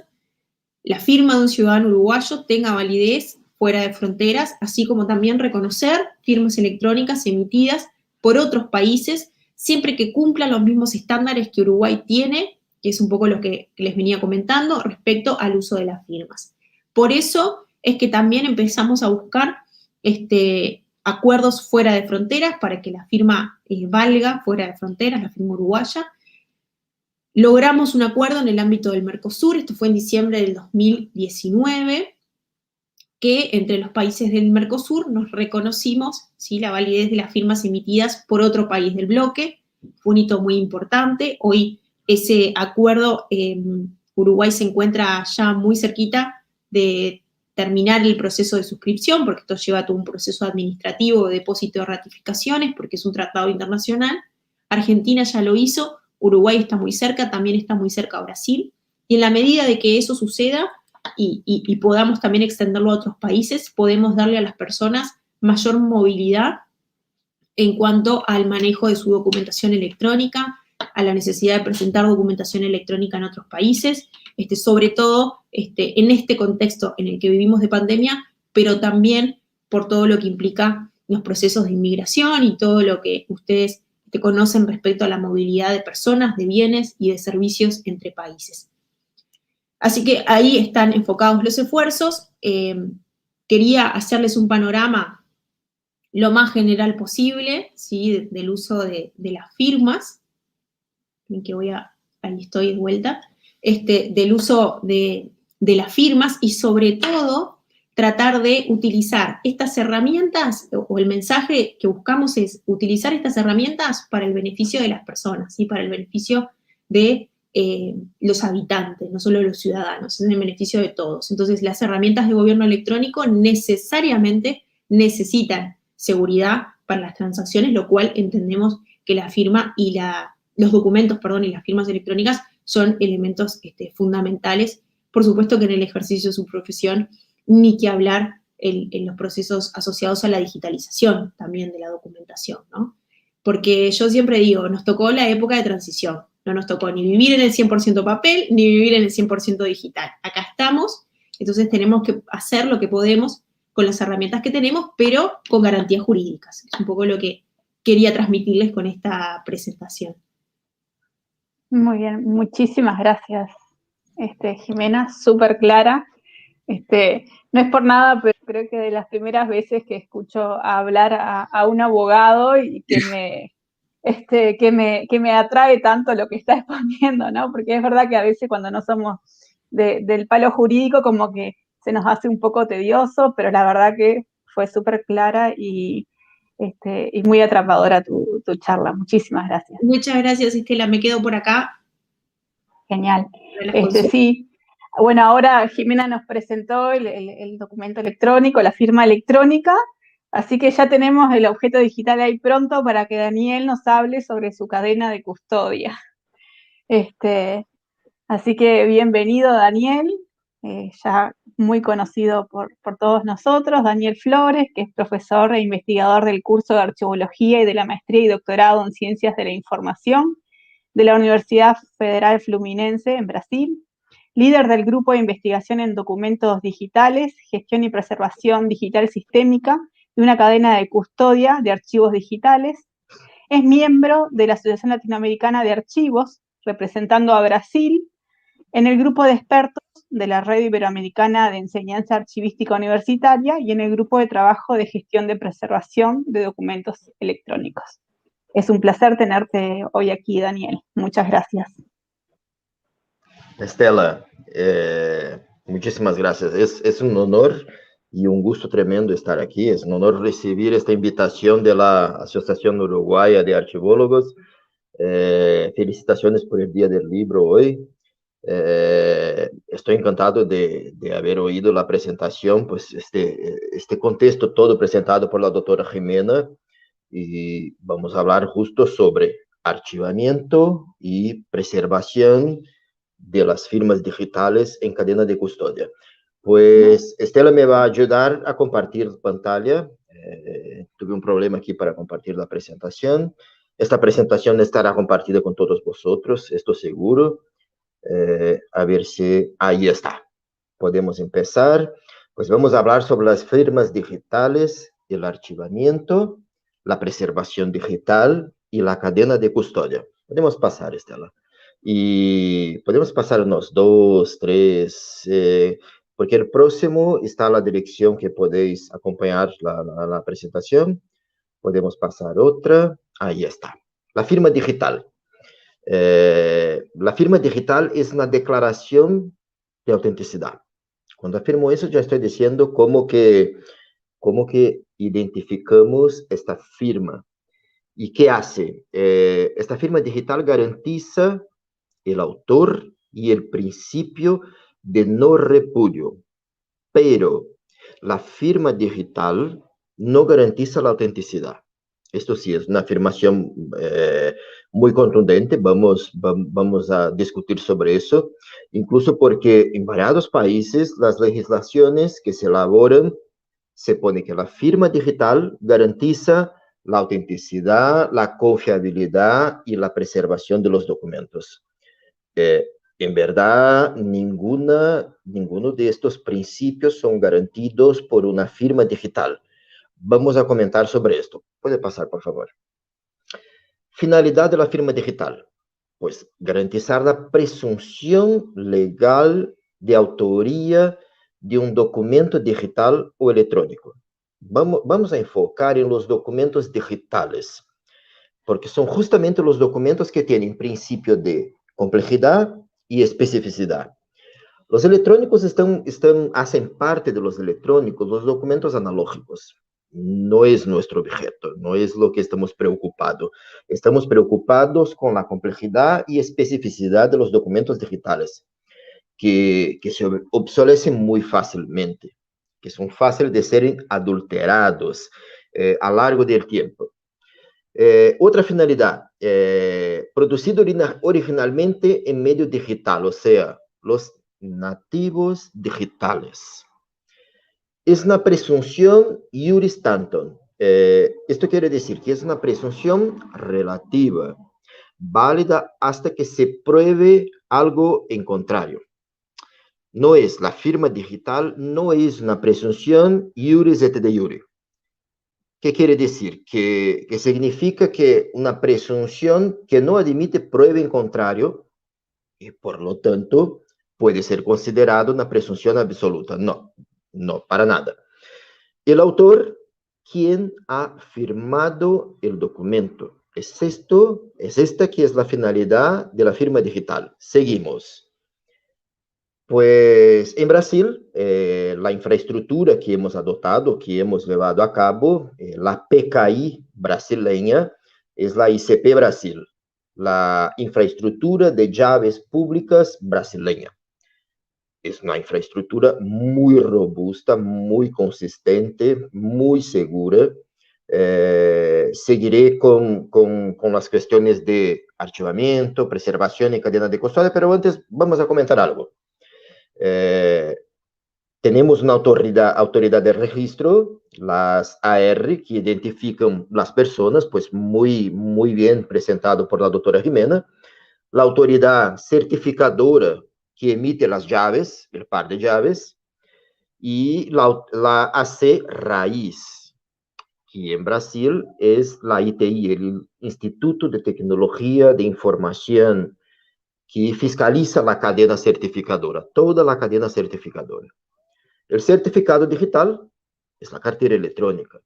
la firma de un ciudadano uruguayo tenga validez fuera de fronteras, así como también reconocer firmas electrónicas emitidas por otros países, siempre que cumplan los mismos estándares que Uruguay tiene, que es un poco lo que les venía comentando, respecto al uso de las firmas. Por eso es que también empezamos a buscar acuerdos fuera de fronteras para que la firma valga fuera de fronteras, la firma uruguaya. Logramos un acuerdo en el ámbito del Mercosur, esto fue en diciembre del 2019, que entre los países del Mercosur nos reconocimos, ¿sí?, la validez de las firmas emitidas por otro país del bloque. Fue un hito muy importante. Hoy ese acuerdo, Uruguay se encuentra ya muy cerquita de terminar el proceso de suscripción, porque esto lleva todo un proceso administrativo de depósito de ratificaciones, porque es un tratado internacional. Argentina ya lo hizo. Uruguay está muy cerca, también está muy cerca Brasil, y en la medida de que eso suceda y podamos también extenderlo a otros países, podemos darle a las personas mayor movilidad en cuanto al manejo de su documentación electrónica, a la necesidad de presentar documentación electrónica en otros países, sobre todo en este contexto en el que vivimos de pandemia, pero también por todo lo que implica los procesos de inmigración y todo lo que ustedes conocen respecto a la movilidad de personas, de bienes y de servicios entre países. Así que ahí están enfocados los esfuerzos. Quería hacerles un panorama lo más general posible, ¿sí? Del uso de las firmas, que ahí estoy de vuelta, del uso de las firmas y sobre todo tratar de utilizar estas herramientas, o el mensaje que buscamos es utilizar estas herramientas para el beneficio de las personas, ¿sí? Para el beneficio de los habitantes, no solo los ciudadanos, es en beneficio de todos. Entonces, las herramientas de gobierno electrónico necesariamente necesitan seguridad para las transacciones, lo cual entendemos que la firma y los documentos, y las firmas electrónicas son elementos fundamentales. Por supuesto que en el ejercicio de su profesión, ni que hablar en los procesos asociados a la digitalización también de la documentación, ¿no? Porque yo siempre digo, nos tocó la época de transición, no nos tocó ni vivir en el 100% papel, ni vivir en el 100% digital. Acá estamos, entonces tenemos que hacer lo que podemos con las herramientas que tenemos, pero con garantías jurídicas. Es un poco lo que quería transmitirles con esta presentación. Muy bien, muchísimas gracias, Jimena, súper clara. No es por nada, pero creo que de las primeras veces que escucho hablar a un abogado y que me atrae tanto lo que está exponiendo, ¿no? Porque es verdad que a veces cuando no somos del palo jurídico como que se nos hace un poco tedioso, pero la verdad que fue súper clara y muy atrapadora tu charla. Muchísimas gracias. Muchas gracias, Estela. Me quedo por acá. Genial. Sí. Bueno, ahora Jimena nos presentó el documento electrónico, la firma electrónica, así que ya tenemos el objeto digital ahí pronto para que Daniel nos hable sobre su cadena de custodia. Así que bienvenido, Daniel, ya muy conocido por todos nosotros, Daniel Flores, que es profesor e investigador del curso de Archivología y de la maestría y doctorado en Ciencias de la Información de la Universidad Federal Fluminense en Brasil, líder del Grupo de Investigación en Documentos Digitales, Gestión y Preservación Digital Sistémica de una cadena de custodia de archivos digitales. Es miembro de la Asociación Latinoamericana de Archivos, representando a Brasil en el grupo de expertos de la Red Iberoamericana de Enseñanza Archivística Universitaria y en el grupo de trabajo de gestión de preservación de documentos electrónicos. Es un placer tenerte hoy aquí, Daniel. Muchas gracias. Estela, muchísimas gracias. Es un honor y un gusto tremendo estar aquí. Es un honor recibir esta invitación de la Asociación Uruguaya de Archivólogos. Felicitaciones por el Día del Libro hoy. Estoy encantado de haber oído la presentación, pues este contexto todo presentado por la doctora Jimena, y vamos a hablar justo sobre archivamiento y preservación de las firmas digitales en cadena de custodia. Pues Estela me va a ayudar a compartir pantalla. Tuve un problema aquí para compartir la presentación. Esta presentación estará compartida con todos vosotros, estoy seguro. A ver si ahí está. Podemos empezar. Pues vamos a hablar sobre las firmas digitales, el archivamiento, la preservación digital y la cadena de custodia. Podemos pasar, Estela. Y podemos pasar unos 2, 3, porque el próximo está a la dirección que podéis acompañar la presentación. Podemos pasar otra. Ahí está. La firma digital. La firma digital es una declaración de autenticidad. Cuando afirmo eso, ya estoy diciendo cómo que identificamos esta firma. ¿Y qué hace? Esta firma digital garantiza el autor y el principio de no repudio, pero la firma digital no garantiza la autenticidad. Esto sí es una afirmación muy contundente, vamos a discutir sobre eso, incluso porque en varios países las legislaciones que se elaboran se pone que la firma digital garantiza la autenticidad, la confiabilidad y la preservación de los documentos. En verdad, ninguno de estos principios son garantidos por una firma digital. vamos a comentar sobre esto. Puede pasar, por favor. Finalidad de la firma digital. Pues garantizar la presunción legal de autoría de un documento digital o electrónico. Vamos a enfocar en los documentos digitales, porque son justamente los documentos que tienen principio de complejidad y especificidad. Los electrónicos hacen parte de los electrónicos, los documentos analógicos. No es nuestro objeto, no es lo que estamos preocupados. Estamos preocupados con la complejidad y especificidad de los documentos digitales, que se obsolecen muy fácilmente, que son fáciles de ser adulterados a lo largo del tiempo. Otra finalidad, producido originalmente en medio digital, o sea, los nativos digitales. Es una presunción iuris tantum. Esto quiere decir que es una presunción relativa, válida hasta que se pruebe algo en contrario. No es, la firma digital no es una presunción iuris et de iure. ¿Qué quiere decir? Que significa que una presunción que no admite prueba en contrario y por lo tanto puede ser considerado una presunción absoluta. No, no, para nada. El autor, quien ha firmado el documento. Es esta que es la finalidad de la firma digital. Seguimos. Pues en Brasil, la infraestructura que hemos adoptado, que hemos llevado a cabo, la PKI brasileña, es la ICP Brasil, la infraestructura de llaves públicas brasileña. Es una infraestructura muy robusta, muy consistente, muy segura. Seguiré con las cuestiones de archivamiento, preservación y cadena de custodia, pero antes vamos a comentar algo. Tenemos una autoridad de registro, las AR, que identifican las personas, pues muy bien presentado por la doctora Jimena, la autoridad certificadora que emite las llaves, el par de llaves, y la AC Raíz, que en Brasil es la ITI, el Instituto de Tecnología de Información, que fiscaliza la cadena certificadora, toda la cadena certificadora. El certificado digital es la cartera electrónica.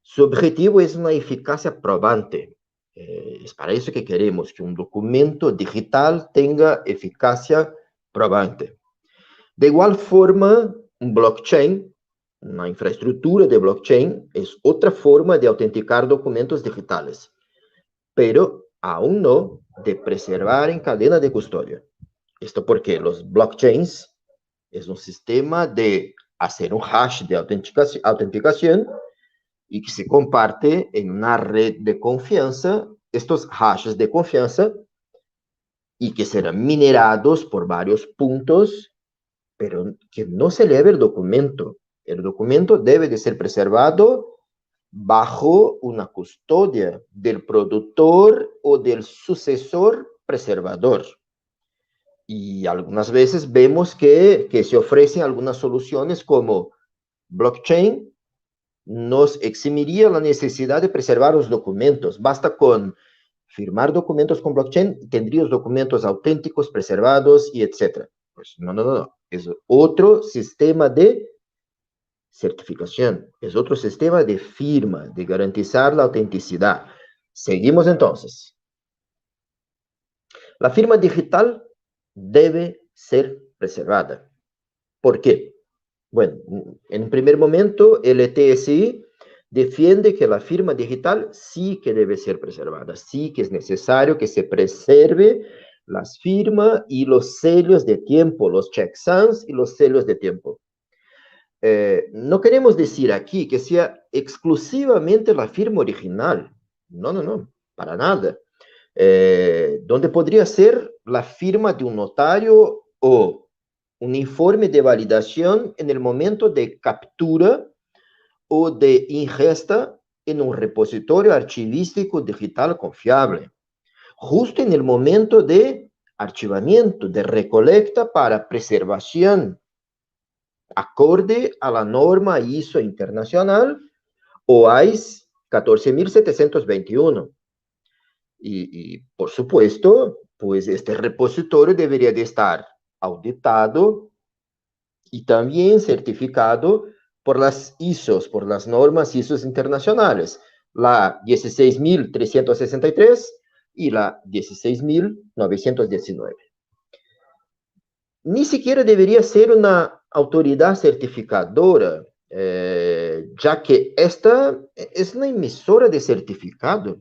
Su objetivo es una eficacia probante. Es para eso que queremos que un documento digital tenga eficacia probante. De igual forma, un blockchain, una infraestructura de blockchain, es otra forma de autenticar documentos digitales, pero aún no de preservar en cadena de custodia. Esto porque los blockchains es un sistema de hacer un hash de autenticación y que se comparte en una red de confianza, estos hashes de confianza, y que serán minerados por varios puntos, pero que no se eleve el documento. El documento debe de ser preservado bajo una custodia del productor o del sucesor preservador. Y algunas veces vemos que se ofrecen algunas soluciones como blockchain, nos eximiría la necesidad de preservar los documentos. Basta con firmar documentos con blockchain, tendrías documentos auténticos, preservados y etc. Pues no. Es otro sistema de certificación, es otro sistema de firma, de garantizar la autenticidad. Seguimos entonces. La firma digital debe ser preservada. ¿Por qué? Bueno, en primer momento, el TSI defiende que la firma digital sí que debe ser preservada, sí que es necesario que se preserve las firmas y los sellos de tiempo, los checksums y los sellos de tiempo. No queremos decir aquí que sea exclusivamente la firma original. No, para nada. Donde podría ser la firma de un notario o un informe de validación en el momento de captura o de ingesta en un repositorio archivístico digital confiable, justo en el momento de archivamiento, de recolecta para preservación, acorde a la norma ISO internacional OAIS 14.721. Y, por supuesto, pues este repositorio debería de estar auditado y también certificado por las ISOs, por las normas ISOs internacionales, la 16.363 y la 16.919. Ni siquiera debería ser una autoridad certificadora, ya que esta es una emisora de certificado.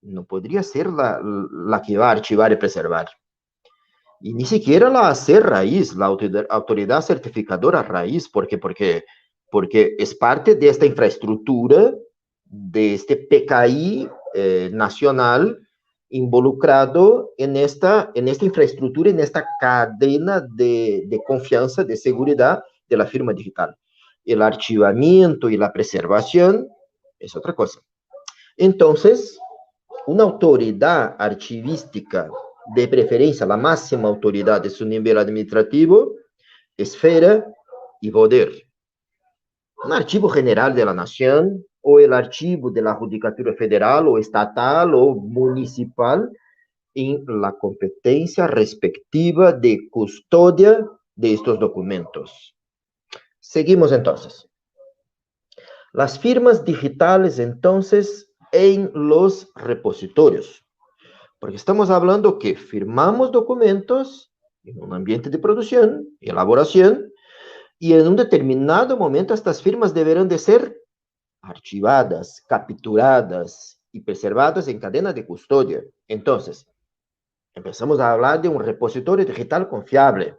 No podría ser la que va a archivar y preservar. Y ni siquiera la AC raíz, la autoridad certificadora raíz, porque es parte de esta infraestructura, de este PKI nacional involucrado en esta infraestructura, en esta cadena de confianza, de seguridad de la firma digital. El archivamiento y la preservación es otra cosa. Entonces, una autoridad archivística, de preferencia la máxima autoridad de su nivel administrativo, esfera y poder. Un archivo general de la nación, o el archivo de la Judicatura Federal, o estatal, o municipal, en la competencia respectiva de custodia de estos documentos. Seguimos entonces. Las firmas digitales, entonces, en los repositorios. Porque estamos hablando que firmamos documentos en un ambiente de producción, elaboración, y en un determinado momento estas firmas deberán de ser archivadas, capturadas y preservadas en cadena de custodia. Entonces, empezamos a hablar de un repositorio digital confiable,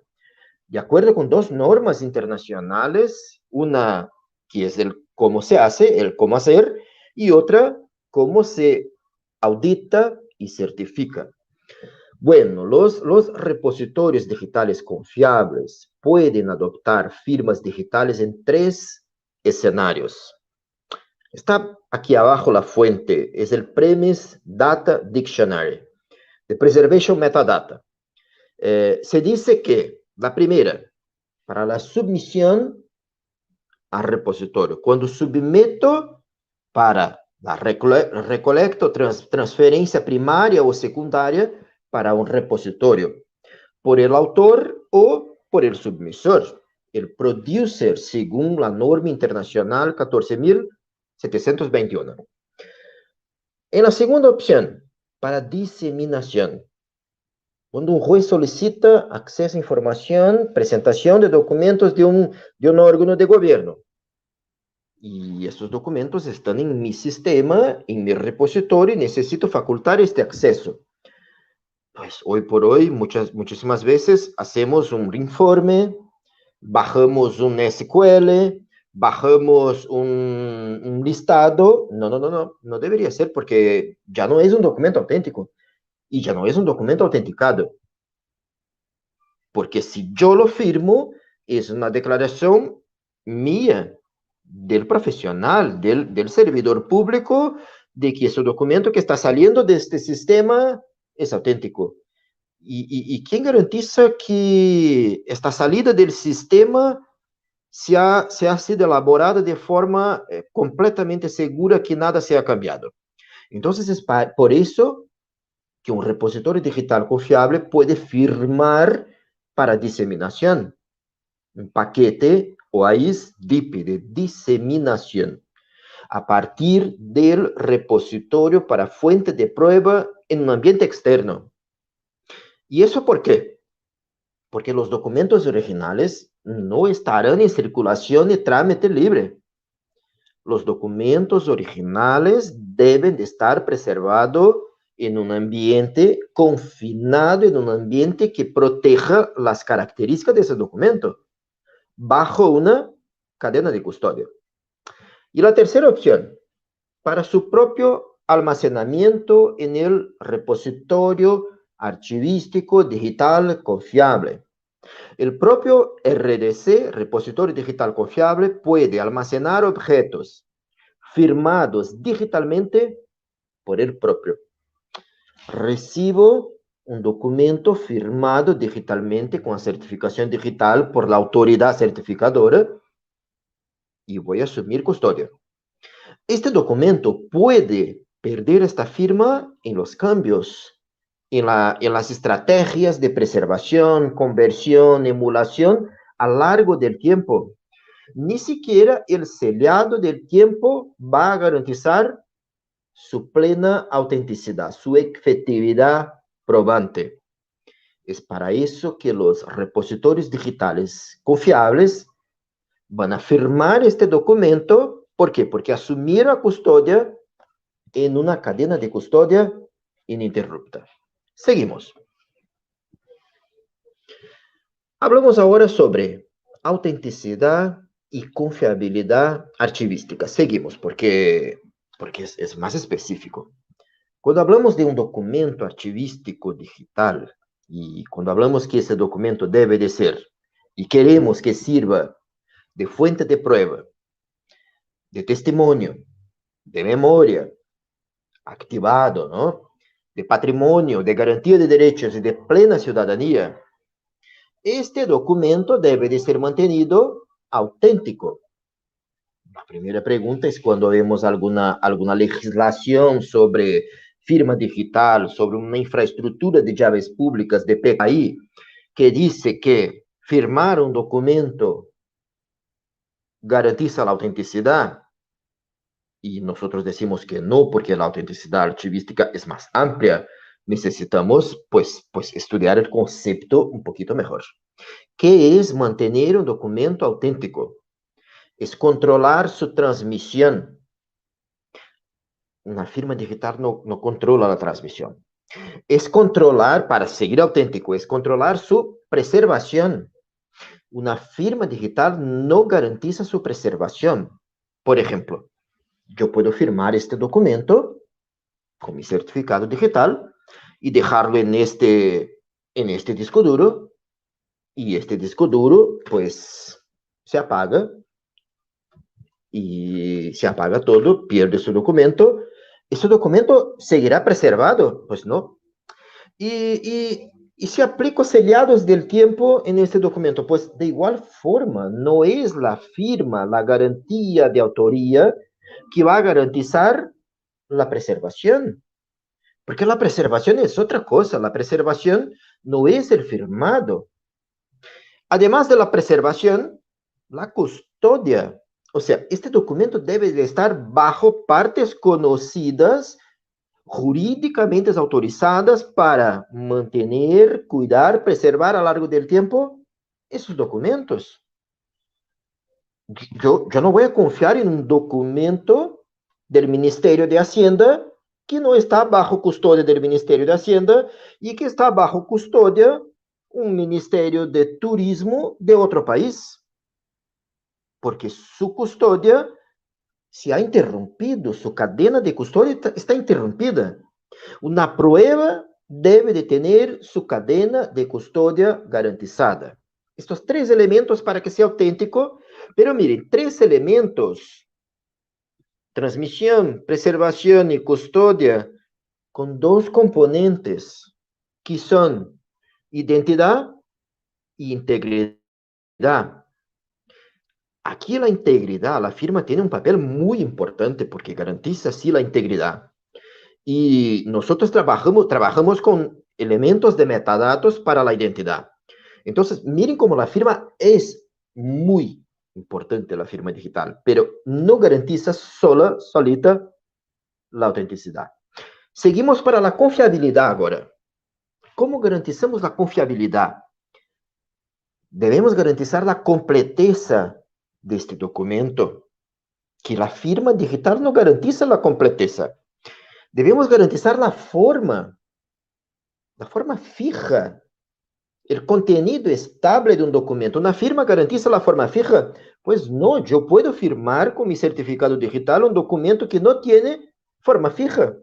de acuerdo con dos normas internacionales, una que es el cómo se hace, el cómo hacer, y otra, cómo se audita y certifica. Bueno, los repositorios digitales confiables pueden adoptar firmas digitales en 3 escenarios. Está aquí abajo la fuente, es el Premise Data Dictionary, de Preservation Metadata. Se dice que, la primera, para la submisión al repositorio, cuando submeto para la recolecta, transferencia primaria o secundaria para un repositorio, por el autor o por el submisor, el producer, según la norma internacional 14.721. En la segunda opción, para diseminación, cuando un juez solicita acceso a información, presentación de documentos de un órgano de gobierno. Y estos documentos están en mi sistema, en mi repositorio, y necesito facultar este acceso. Pues hoy por hoy, muchísimas veces hacemos un informe, bajamos un SQL, bajamos un listado. No debería ser, porque ya no es un documento auténtico y ya no es un documento autenticado. Porque si yo lo firmo, es una declaración mía, del profesional, del servidor público, de que ese documento que está saliendo de este sistema es auténtico. ¿Y quién garantiza que esta salida del sistema se ha sido elaborada de forma completamente segura, que nada se ha cambiado? Entonces, es por eso que un repositorio digital confiable puede firmar para diseminación un paquete OAIS DIP, de diseminación, a partir del repositorio para fuente de prueba en un ambiente externo. ¿Y eso por qué? Porque los documentos originales no estarán en circulación y trámite libre. Los documentos originales deben de estar preservados en un ambiente confinado, en un ambiente que proteja las características de ese documento, bajo una cadena de custodia. Y la tercera opción, para su propio almacenamiento en el repositorio archivístico digital confiable. El propio RDC, repositorio digital confiable, puede almacenar objetos firmados digitalmente por el propio. Recibo un documento firmado digitalmente con certificación digital por la autoridad certificadora y voy a asumir custodia. Este documento puede perder esta firma en los cambios, en las estrategias de preservación, conversión, emulación a lo largo del tiempo. Ni siquiera el sellado del tiempo va a garantizar su plena autenticidad, su efectividad probante. Es para eso que los repositorios digitales confiables van a firmar este documento. ¿Por qué? Porque asumieron la custodia en una cadena de custodia ininterrupta. Seguimos. Hablamos ahora sobre autenticidad y confiabilidad archivística. Seguimos, porque es más específico. Cuando hablamos de un documento archivístico digital, y cuando hablamos que ese documento debe de ser, y queremos que sirva de fuente de prueba, de testimonio, de memoria, activado, ¿no? De patrimonio, de garantía de derechos y de plena ciudadanía, este documento debe de ser mantenido auténtico. La primera pregunta es cuando vemos alguna legislación sobre firma digital, sobre una infraestructura de llaves públicas de PKI, que dice que firmar un documento garantiza la autenticidad, y nosotros decimos que no, porque la autenticidad archivística es más amplia. Necesitamos, pues estudiar el concepto un poquito mejor. ¿Qué es mantener un documento auténtico? Es controlar su transmisión. Una firma digital no controla la transmisión. Es controlar, para seguir auténtico, es controlar su preservación. Una firma digital no garantiza su preservación. Por ejemplo, yo puedo firmar este documento con mi certificado digital y dejarlo en este disco duro, y este disco duro, pues, se apaga, y se apaga todo, pierde su documento. ¿Ese documento seguirá preservado? Pues no. Y si aplico sellados del tiempo en este documento, pues de igual forma, no es la firma, la garantía de autoría que va a garantizar la preservación. Porque la preservación es otra cosa, la preservación no es el firmado. Además de la preservación, la custodia. O sea, este documento debe de estar bajo partes conocidas, jurídicamente autorizadas para mantener, cuidar, preservar a lo largo del tiempo esos documentos. Yo no voy a confiar en un documento del Ministerio de Hacienda que no está bajo custodia del Ministerio de Hacienda y que está bajo custodia un Ministerio de Turismo de otro país, porque su custodia se ha interrumpido, su cadena de custodia está interrumpida. Una prueba debe de tener su cadena de custodia garantizada. Estos tres elementos para que sea auténtico, pero miren, tres elementos: transmisión, preservación y custodia, con dos componentes, que son identidad y integridad. Aquí la integridad, la firma tiene un papel muy importante porque garantiza así la integridad. Y nosotros trabajamos con elementos de metadatos para la identidad. Entonces, miren cómo la firma es muy importante, la firma digital, pero no garantiza solita la autenticidad. Seguimos para la confiabilidad ahora. ¿Cómo garantizamos la confiabilidad? Debemos garantizar la completeza de este documento, que la firma digital no garantiza la completeza. Debemos garantizar la forma fija, el contenido estable de un documento. ¿Una firma garantiza la forma fija? Pues no, yo puedo firmar con mi certificado digital un documento que no tiene forma fija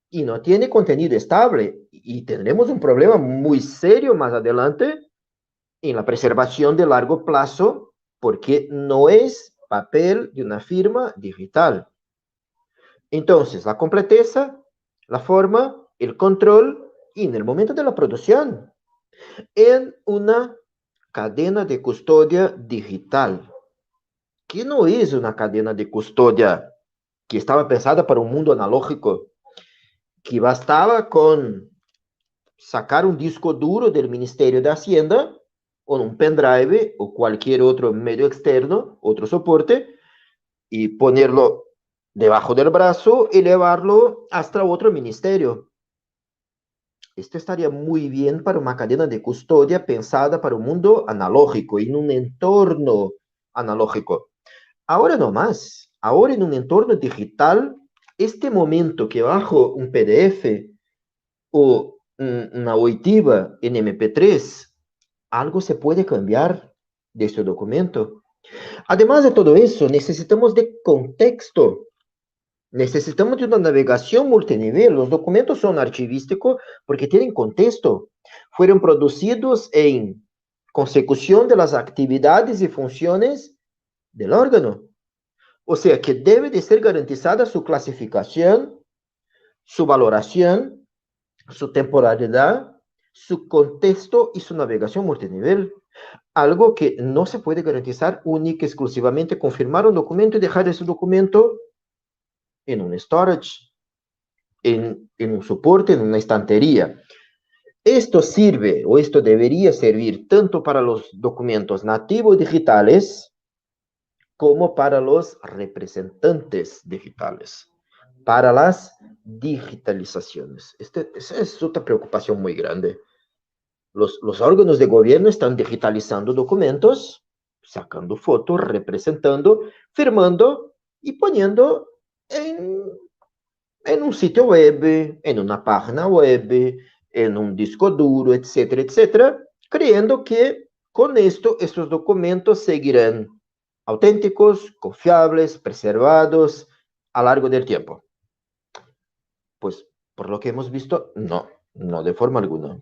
y no tiene contenido estable, y tendremos un problema muy serio más adelante en la preservación de largo plazo, porque no es papel de una firma digital. Entonces, la completeza, la forma, el control, y en el momento de la producción, en una cadena de custodia digital, que no es una cadena de custodia que estaba pensada para un mundo analógico, que bastaba con sacar un disco duro del Ministerio de Hacienda o un pendrive o cualquier otro medio externo, otro soporte, y ponerlo debajo del brazo y llevarlo hasta otro ministerio. Esto estaría muy bien para una cadena de custodia pensada para un mundo analógico, en un entorno analógico. Ahora no más, ahora en un entorno digital, este momento que bajo un PDF o una oitiva en MP3, algo se puede cambiar de este documento. Además de todo eso, necesitamos de contexto. Necesitamos de una navegación multinivel. Los documentos son archivísticos porque tienen contexto. Fueron producidos en consecución de las actividades y funciones del órgano. O sea que debe de ser garantizada su clasificación, su valoración, su temporalidad, su contexto y su navegación multinivel. Algo que no se puede garantizar única y exclusivamente con firmar un documento y dejar ese documento en un storage, en un soporte, en una estantería. Esto sirve, o esto debería servir, tanto para los documentos nativos digitales como para los representantes digitales, para las digitalizaciones. Esta es otra preocupación muy grande. Los órganos de gobierno están digitalizando documentos, sacando fotos, representando, firmando y poniendo en un sitio web, en una página web, en un disco duro, etcétera, etcétera, creyendo que con esto estos documentos seguirán auténticos, confiables, preservados a lo largo del tiempo. Pues por lo que hemos visto, no de forma alguna.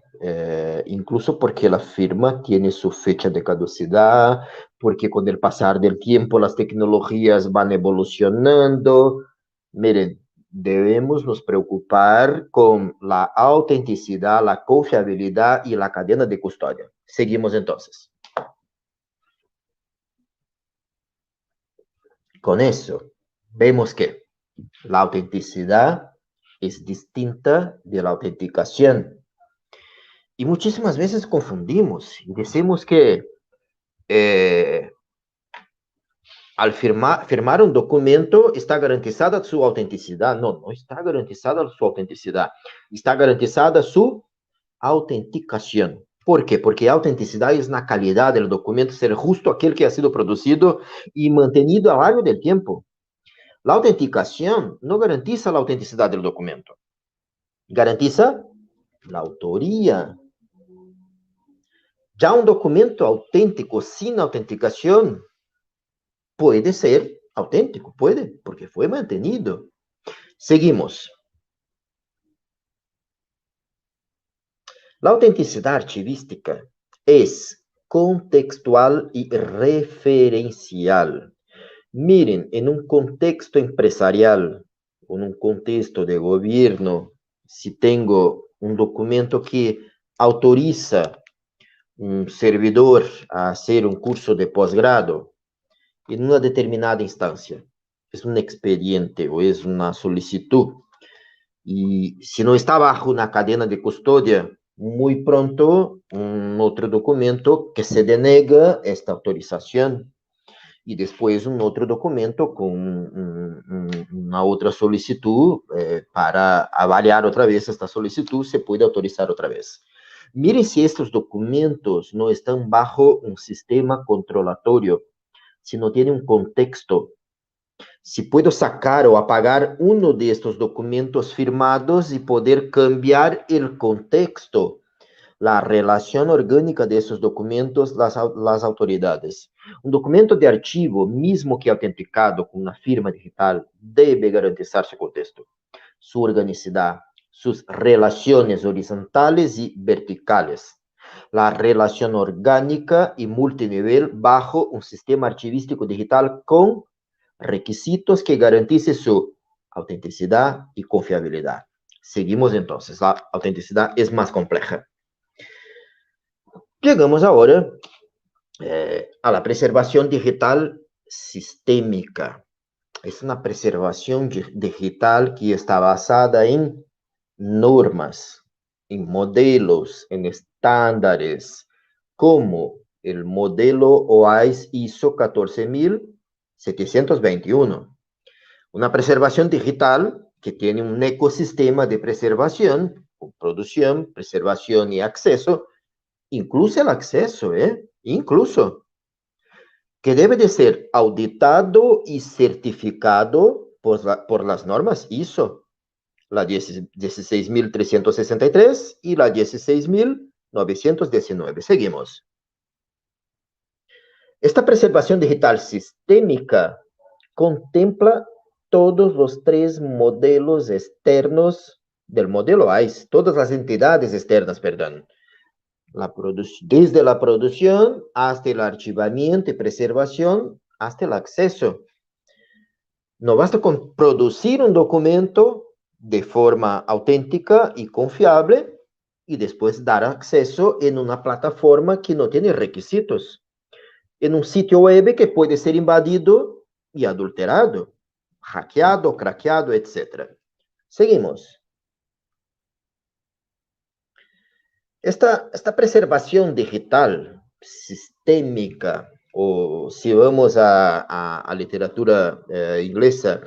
Incluso porque la firma tiene su fecha de caducidad, porque con el pasar del tiempo las tecnologías van evolucionando. Miren, debemos nos preocupar con la autenticidad, la confiabilidad y la cadena de custodia. Seguimos entonces. Con eso, vemos que la autenticidad es distinta de la autenticación. Y muchísimas veces confundimos y decimos que al firmar un documento está garantizada su autenticidad. No está garantizada su autenticidad. Está garantizada su autenticación. ¿Por qué? Porque autenticidad es la calidad del documento, ser justo aquel que ha sido producido y mantenido a lo largo del tiempo. La autenticación no garantiza la autenticidad del documento. Garantiza la autoría. Ya un documento auténtico sin autenticación puede ser auténtico, puede, porque fue mantenido. Seguimos. La autenticidad archivística es contextual y referencial. Miren, en un contexto empresarial, en un contexto de gobierno, si tengo un documento que autoriza un servidor a hacer un curso de posgrado en una determinada instancia, es un expediente o es una solicitud, y si no está bajo una cadena de custodia, muy pronto un otro documento que se denega esta autorización y después un otro documento con una otra solicitud para avaliar otra vez esta solicitud, se puede autorizar otra vez. Miren si estos documentos no están bajo un sistema controlatorio, si no tiene un contexto. Si puedo sacar o apagar uno de estos documentos firmados y poder cambiar el contexto, la relación orgánica de esos documentos, las autoridades. Un documento de archivo, mismo que autenticado con una firma digital, debe garantizar su contexto, su organicidad, sus relaciones horizontales y verticales, la relación orgánica y multinivel bajo un sistema archivístico digital con requisitos que garanticen su autenticidad y confiabilidad. Seguimos entonces, la autenticidad es más compleja. Llegamos ahora a la preservación digital sistémica. Es una preservación digital que está basada en normas, en modelos, en estándares, como el modelo OAIS ISO 14721. Una preservación digital que tiene un ecosistema de preservación, producción, preservación y acceso, incluso el acceso, incluso, que debe de ser auditado y certificado por las normas ISO, la 16.363 y la 16.919. Seguimos. Esta preservación digital sistémica contempla todos los 3 modelos externos del modelo AIS, todas las entidades externas, perdón. Desde la producción hasta el archivamiento y preservación, hasta el acceso. No basta con producir un documento de forma auténtica y confiable y después dar acceso en una plataforma que no tiene requisitos, en un sitio web que puede ser invadido y adulterado, hackeado, craqueado, etc. Seguimos. Esta preservación digital sistémica, o si vamos a literatura inglesa,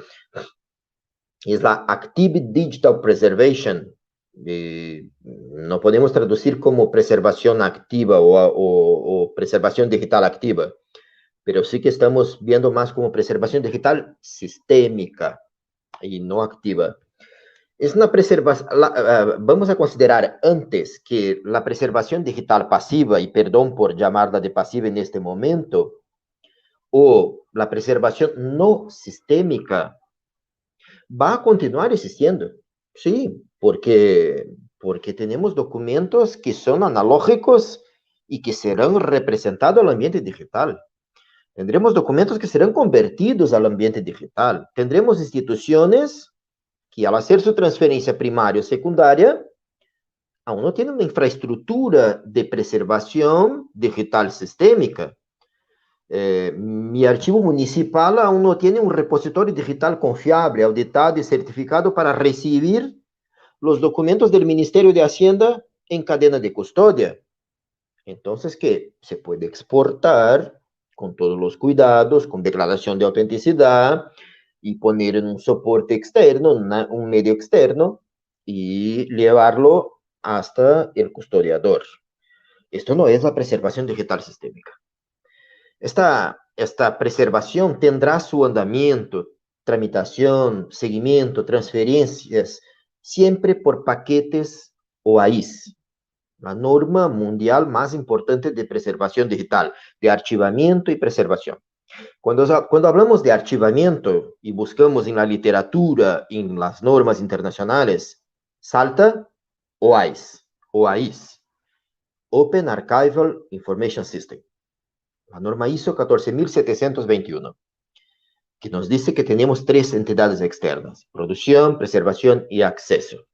es la Active Digital Preservation. No podemos traducir como preservación activa o preservación digital activa, pero sí que estamos viendo más como preservación digital sistémica y no activa. Es una preservación, vamos a considerar antes que la preservación digital pasiva, y perdón por llamarla de pasiva en este momento, o la preservación no sistémica, va a continuar existiendo. Sí, porque tenemos documentos que son analógicos y que serán representados al ambiente digital. Tendremos documentos que serán convertidos al ambiente digital. Tendremos instituciones que al hacer su transferencia primaria o secundaria, aún no tienen una infraestructura de preservación digital sistémica. Mi archivo municipal aún no tiene un repositorio digital confiable, auditado y certificado para recibir los documentos del Ministerio de Hacienda en cadena de custodia. Entonces, ¿qué? Se puede exportar con todos los cuidados, con declaración de autenticidad, y poner en un soporte externo, un medio externo, y llevarlo hasta el custodiador. Esto no es la preservación digital sistémica. Esta preservación tendrá su andamiento, tramitación, seguimiento, transferencias, siempre por paquetes OAIS, la norma mundial más importante de preservación digital, de archivamiento y preservación. Cuando hablamos de archivamiento y buscamos en la literatura, en las normas internacionales, salta OAIS, Open Archival Information System, la norma ISO 14721, que nos dice que tenemos 3 entidades externas: producción, preservación y acceso.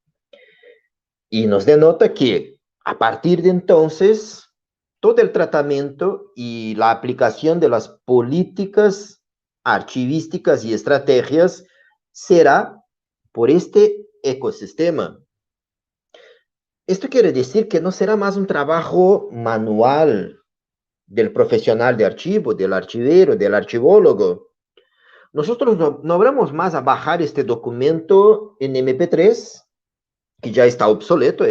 Y nos denota que a partir de entonces, todo el tratamiento y la aplicación de las políticas archivísticas y estrategias será por este ecosistema. Esto quiere decir que no será más un trabajo manual del profesional de archivo, del archivero, del archivólogo. Nosotros no vamos más a bajar este documento en MP3, que ya está obsoleto,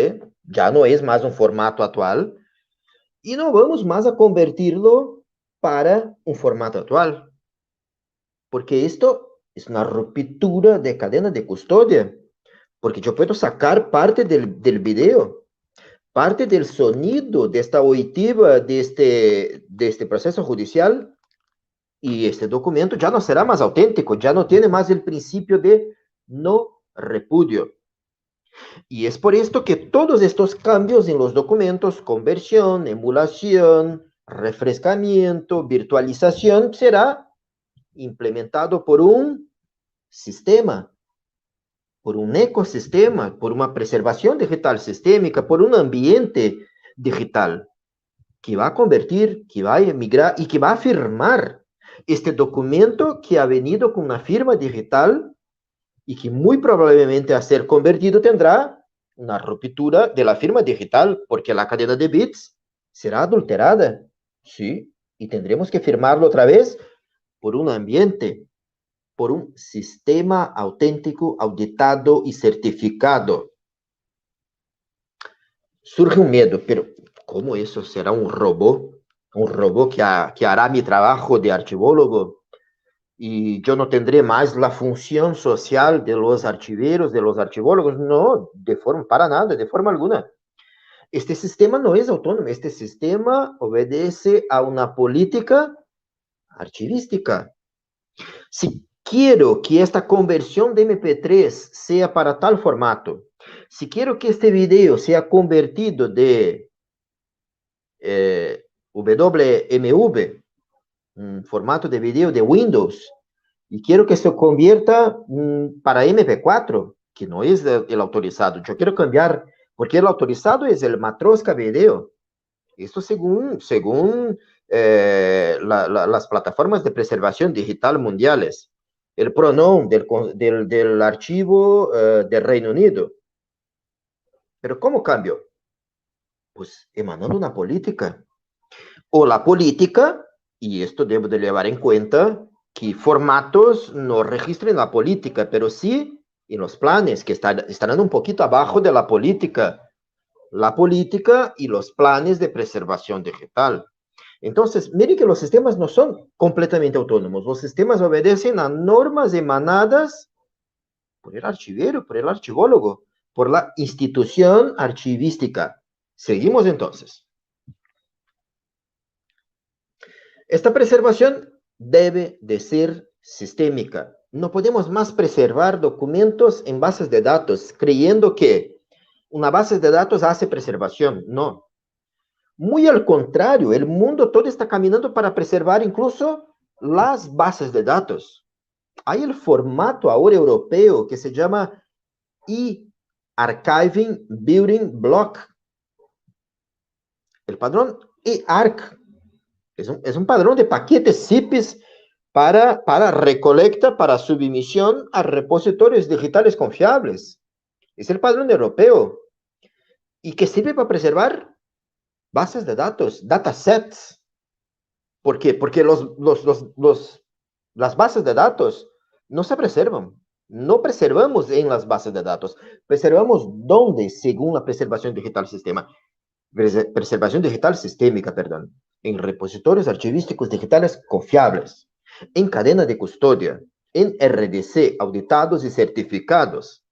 ya no es más un formato actual, y no vamos más a convertirlo para un formato actual, porque esto es una ruptura de cadena de custodia, porque yo puedo sacar parte del video, parte del sonido, de esta oitiva, de este proceso judicial, y este documento ya no será más auténtico, ya no tiene más el principio de no repudio. Y es por esto que todos estos cambios en los documentos, conversión, emulación, refrescamiento, virtualización, será implementado por un sistema, por un ecosistema, por una preservación digital sistémica, por un ambiente digital que va a convertir, que va a migrar y que va a afirmar Este documento que ha venido con una firma digital y que muy probablemente a ser convertido tendrá una ruptura de la firma digital, porque la cadena de bits será adulterada, ¿sí? Y tendremos que firmarlo otra vez por un ambiente, por un sistema auténtico, auditado y certificado. Surge un miedo, pero ¿cómo eso será un robot? Un robot que hará mi trabajo de archivólogo y yo no tendré más la función social de los archiveros, de los archivólogos. No, para nada, de forma alguna. Este sistema no es autónomo, este sistema obedece a una política archivística. Si quiero que esta conversión de MP3 sea para tal formato, si quiero que este video sea convertido de WMV, un formato de video de Windows, y quiero que se convierta para MP4, que no es el autorizado. Yo quiero cambiar, porque el autorizado es el Matroska Video. Esto según las plataformas de preservación digital mundiales. El PRONOM del archivo del Reino Unido. Pero ¿cómo cambio? Pues emanando una política. O la política, y esto debo de llevar en cuenta, que formatos no registren la política, pero sí en los planes, que estarán un poquito abajo de la política y los planes de preservación digital. Entonces, mire que los sistemas no son completamente autónomos. Los sistemas obedecen a normas emanadas por el archivero, por el archivólogo, por la institución archivística. Seguimos entonces. Esta preservación debe de ser sistémica. No podemos más preservar documentos en bases de datos creyendo que una base de datos hace preservación. No. Muy al contrario, el mundo todo está caminando para preservar incluso las bases de datos. Hay el formato ahora europeo que se llama e-Archiving Building Block. El padrón e-Arch es un padrón de paquetes ZIPs para recolecta, para submisión a repositorios digitales confiables. Es el padrón europeo. Y que sirve para preservar bases de datos, datasets. ¿Por qué? Porque las bases de datos no se preservan. No preservamos en las bases de datos. Preservamos ¿dónde? Según la preservación digital sistema. Preservación digital sistémica, perdón. En repositorios archivísticos digitales confiables. En cadena de custodia. En RDC, auditados y certificados.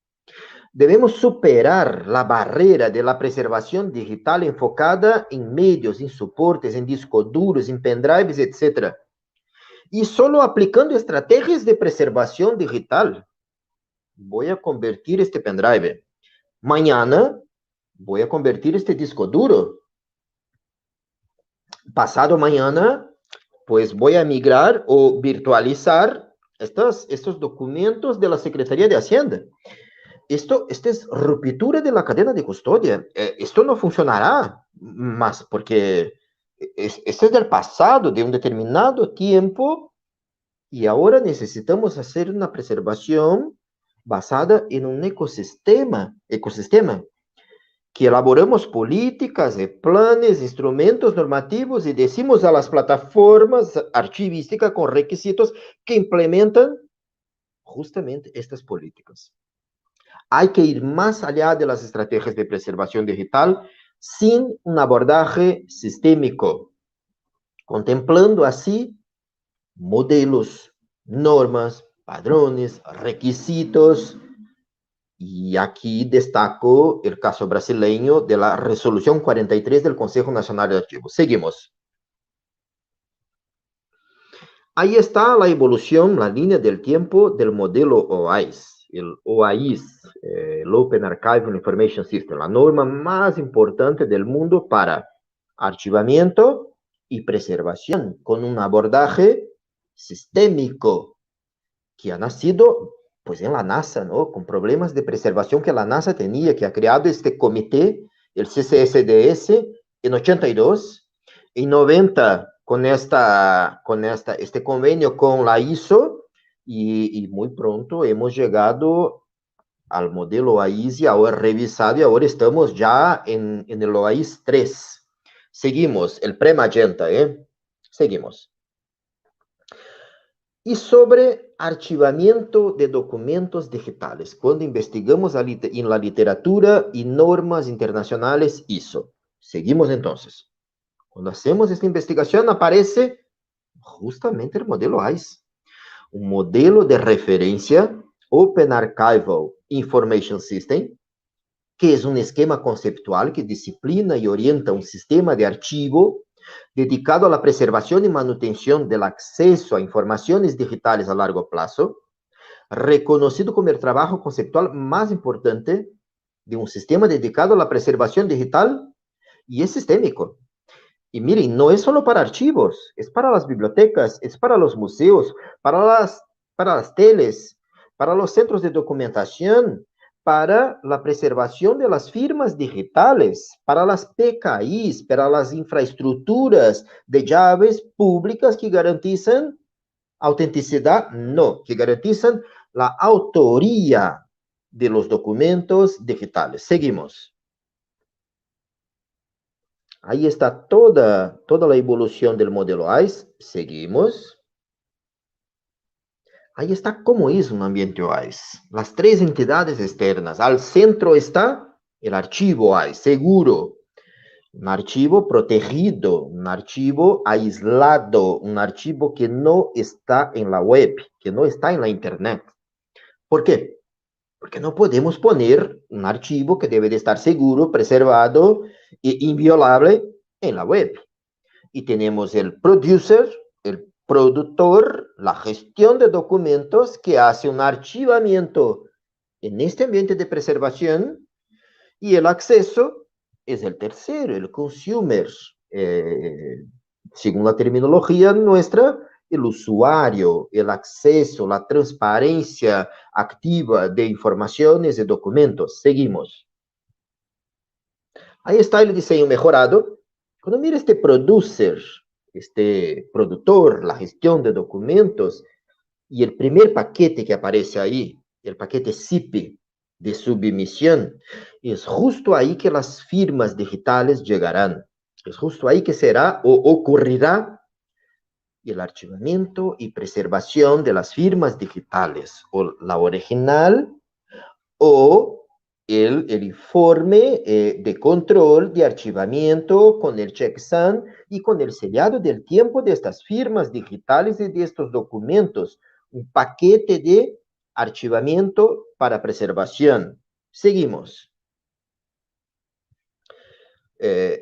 Debemos superar la barrera de la preservación digital enfocada en medios, en soportes, en discos duros, en pendrives, etc. Y solo aplicando estrategias de preservación digital. Voy a convertir este pendrive. Mañana voy a convertir este disco duro. Pasado mañana, pues voy a migrar o virtualizar estos documentos de la Secretaría de Hacienda. Esto es ruptura de la cadena de custodia. Esto no funcionará más porque esto es del pasado, de un determinado tiempo, y ahora necesitamos hacer una preservación basada en un ecosistema que elaboramos políticas, planes, instrumentos normativos y decimos a las plataformas archivísticas con requisitos que implementan justamente estas políticas. Hay que ir más allá de las estrategias de preservación digital sin un abordaje sistémico, contemplando así modelos, normas, padrones, requisitos. Y aquí destaco el caso brasileño de la resolución 43 del Consejo Nacional de Archivos. Seguimos. Ahí está la evolución, la línea del tiempo del modelo OAIS. El OAIS, el Open Archival Information System, la norma más importante del mundo para archivamiento y preservación, con un abordaje sistémico que ha nacido pues en la NASA, ¿no? Con problemas de preservación que la NASA tenía, que ha creado este comité, el CCSDS, en 82, en 90, este convenio con la ISO y muy pronto hemos llegado al modelo OAIS y ahora revisado y ahora estamos ya en el OAIS 3. Seguimos, el pre-magenta, Seguimos. Y sobre archivamiento de documentos digitales, cuando investigamos en la literatura y normas internacionales ISO. Seguimos entonces. Cuando hacemos esta investigación aparece justamente el modelo AIS, un modelo de referencia Open Archival Information System, que es un esquema conceptual que disciplina y orienta un sistema de archivo dedicado a la preservación y manutención del acceso a informaciones digitales a largo plazo, reconocido como el trabajo conceptual más importante de un sistema dedicado a la preservación digital y es sistémico. Y miren, no es solo para archivos, es para las bibliotecas, es para los museos, para las teles, para los centros de documentación, para la preservación de las firmas digitales, para las PKIs, para las infraestructuras de llaves públicas que garantizan autenticidad, no, que garantizan la autoría de los documentos digitales. Seguimos. Ahí está toda la evolución del modelo AIS. Seguimos. Ahí está cómo es un ambiente AIS. Las tres entidades externas. Al centro está el archivo AIS, seguro. Un archivo protegido, un archivo aislado, un archivo que no está en la web, que no está en la internet. ¿Por qué? Porque no podemos poner un archivo que debe de estar seguro, preservado e inviolable en la web. Y tenemos el producer, el productor, la gestión de documentos que hace un archivamiento en este ambiente de preservación y el acceso es el tercero, el consumer. Según la terminología nuestra, el usuario, el acceso, la transparencia activa de informaciones y documentos. Seguimos. Ahí está el diseño mejorado. Cuando mira este producer, este productor, la gestión de documentos, y el primer paquete que aparece ahí, el paquete ZIP de submisión, es justo ahí que las firmas digitales llegarán. Es justo ahí que será o ocurrirá el archivamiento y preservación de las firmas digitales, o la original, o el informe de control de archivamiento con el checksum y con el sellado del tiempo de estas firmas digitales y de estos documentos. Un paquete de archivamiento para preservación. Seguimos.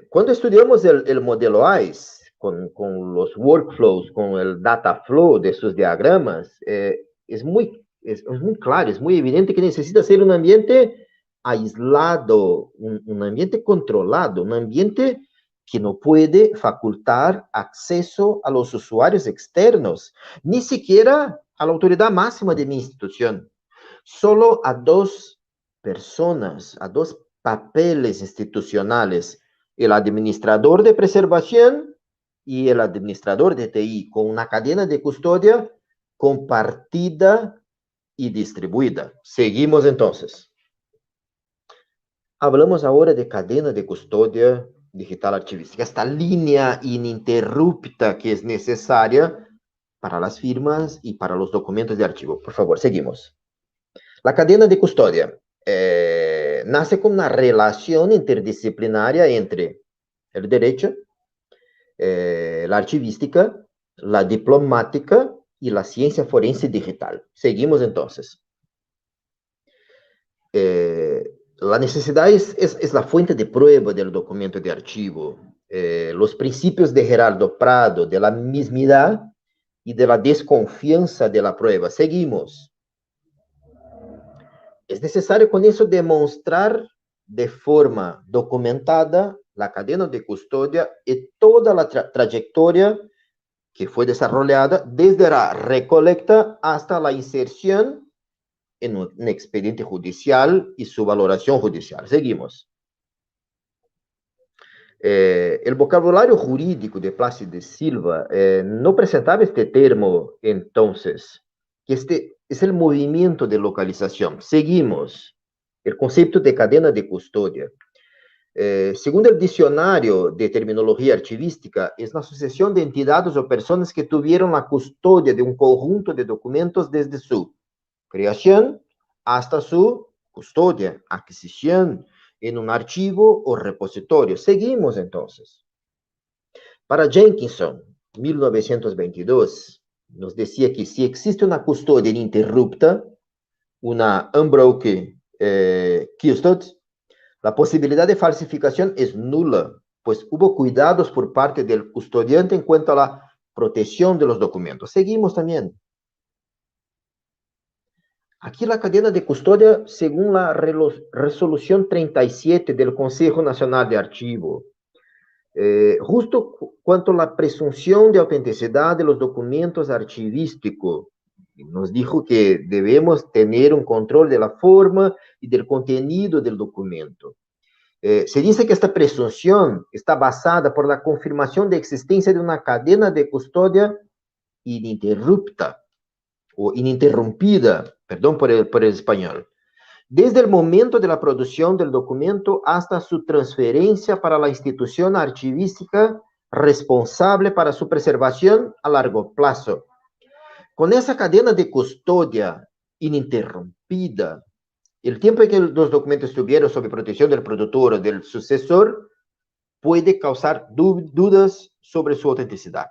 Cuando estudiamos el modelo AIS, con los workflows, con el data flow de sus diagramas, es muy claro, es muy evidente que necesita ser un ambiente aislado, un ambiente controlado, un ambiente que no puede facultar acceso a los usuarios externos, ni siquiera a la autoridad máxima de mi institución, solo a dos personas, a dos papeles institucionales, el administrador de preservación y el administrador de TI, con una cadena de custodia compartida y distribuida. Seguimos entonces. Hablamos ahora de cadena de custodia digital archivística, esta línea ininterrupta que es necesaria para las firmas y para los documentos de archivo. Por favor, seguimos. La cadena de custodia nace con una relación interdisciplinaria entre el derecho, la archivística, la diplomática y la ciencia forense digital. Seguimos entonces. La necesidad es la fuente de prueba del documento de archivo. Los principios de Gerardo Prado, de la mismidad y de la desconfianza de la prueba. Seguimos. Es necesario con eso demostrar de forma documentada la cadena de custodia y toda la trayectoria que fue desarrollada desde la recolecta hasta la inserción en un expediente judicial y su valoración judicial. Seguimos. El vocabulario jurídico de Plácido de Silva no presentaba este termo entonces, que este es el movimiento de localización. Seguimos el concepto de cadena de custodia. Según el diccionario de terminología archivística, es la sucesión de entidades o personas que tuvieron la custodia de un conjunto de documentos desde su creación hasta su custodia, adquisición en un archivo o repositorio. Seguimos entonces. Para Jenkinson, 1922, nos decía que si existe una custodia ininterrupta, una unbroken custody, la posibilidad de falsificación es nula, pues hubo cuidados por parte del custodiante en cuanto a la protección de los documentos. Seguimos también. Aquí la cadena de custodia, según la resolución 37 del Consejo Nacional de Archivo, justo cuanto a la presunción de autenticidad de los documentos archivísticos, nos dijo que debemos tener un control de la forma y del contenido del documento. Se dice que esta presunción está basada por la confirmación de existencia de una cadena de custodia ininterrupta o ininterrumpida, perdón por el español, desde el momento de la producción del documento hasta su transferencia para la institución archivística responsable para su preservación a largo plazo. Con esa cadena de custodia ininterrumpida, el tiempo en que los documentos estuvieron sob protección del productor o del sucesor puede causar dudas sobre su autenticidad.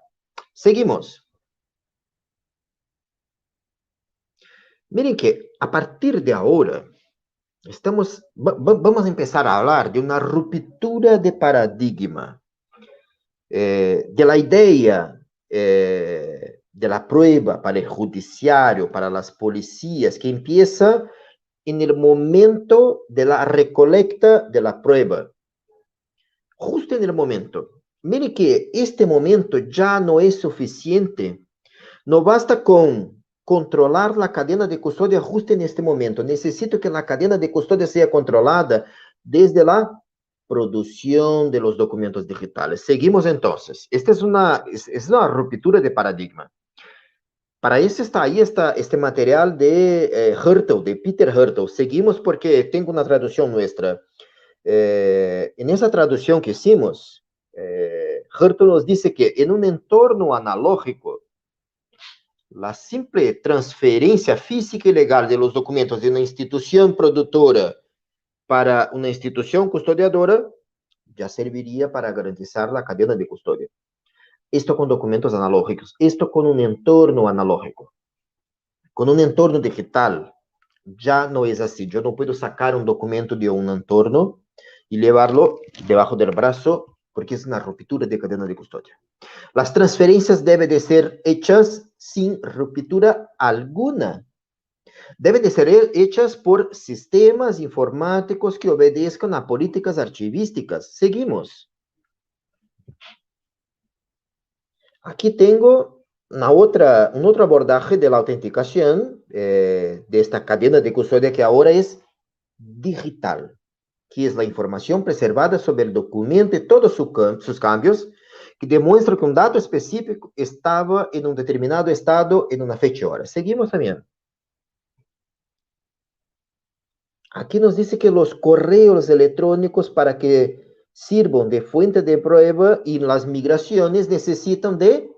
Seguimos. Miren que a partir de ahora, vamos a empezar a hablar de una ruptura de paradigma, de la idea de la prueba para el judiciario, para las policías, que empieza en el momento de la recolecta de la prueba. Justo en el momento. Miren que este momento ya no es suficiente. No basta con controlar la cadena de custodia justo en este momento. Necesito que la cadena de custodia sea controlada desde la producción de los documentos digitales. Seguimos entonces. Esta es una ruptura de paradigma. Para eso está ahí este material de Hurtel, de Peter Hurtel. Seguimos porque tengo una traducción nuestra. En esa traducción que hicimos, Hurtel nos dice que en un entorno analógico, la simple transferencia física y legal de los documentos de una institución productora para una institución custodiadora ya serviría para garantizar la cadena de custodia. Esto con documentos analógicos, esto con un entorno analógico. Con un entorno digital, ya no es así. Yo no puedo sacar un documento de un entorno y llevarlo debajo del brazo porque es una ruptura de cadena de custodia. Las transferencias deben de ser hechas sin ruptura alguna. Deben de ser hechas por sistemas informáticos que obedezcan a políticas archivísticas. Seguimos. Aquí tengo un otro abordaje de la autenticación de esta cadena de custodia que ahora es digital, que es la información preservada sobre el documento y todos sus cambios, que demuestra que un dato específico estaba en un determinado estado en una fecha y hora. Seguimos también. Aquí nos dice que los correos electrónicos para que sirvan de fuente de prueba y las migraciones necesitan de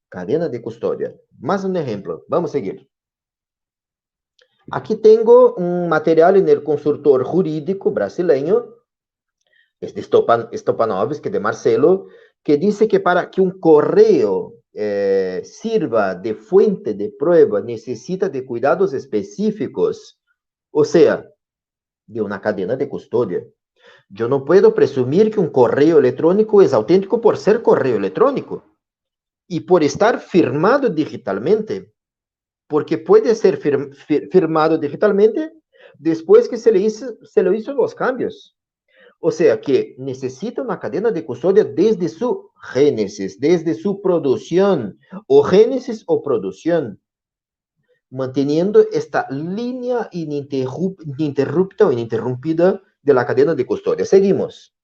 cadena de custodia. Más un ejemplo. Vamos a seguir. Aquí tengo un material en el consultor jurídico brasileño, es de Stopanovski, de Marcelo, que dice que para que un correo sirva de fuente de prueba necesita de cuidados específicos, o sea, de una cadena de custodia. Yo no puedo presumir que un correo electrónico es auténtico por ser correo electrónico y por estar firmado digitalmente, porque puede ser firmado digitalmente después que se le hizo los cambios. O sea que necesita una cadena de custodia desde su génesis, desde su producción, o génesis o producción, manteniendo esta línea ininterrupta o ininterrumpida de la cadena de custodia. Seguimos.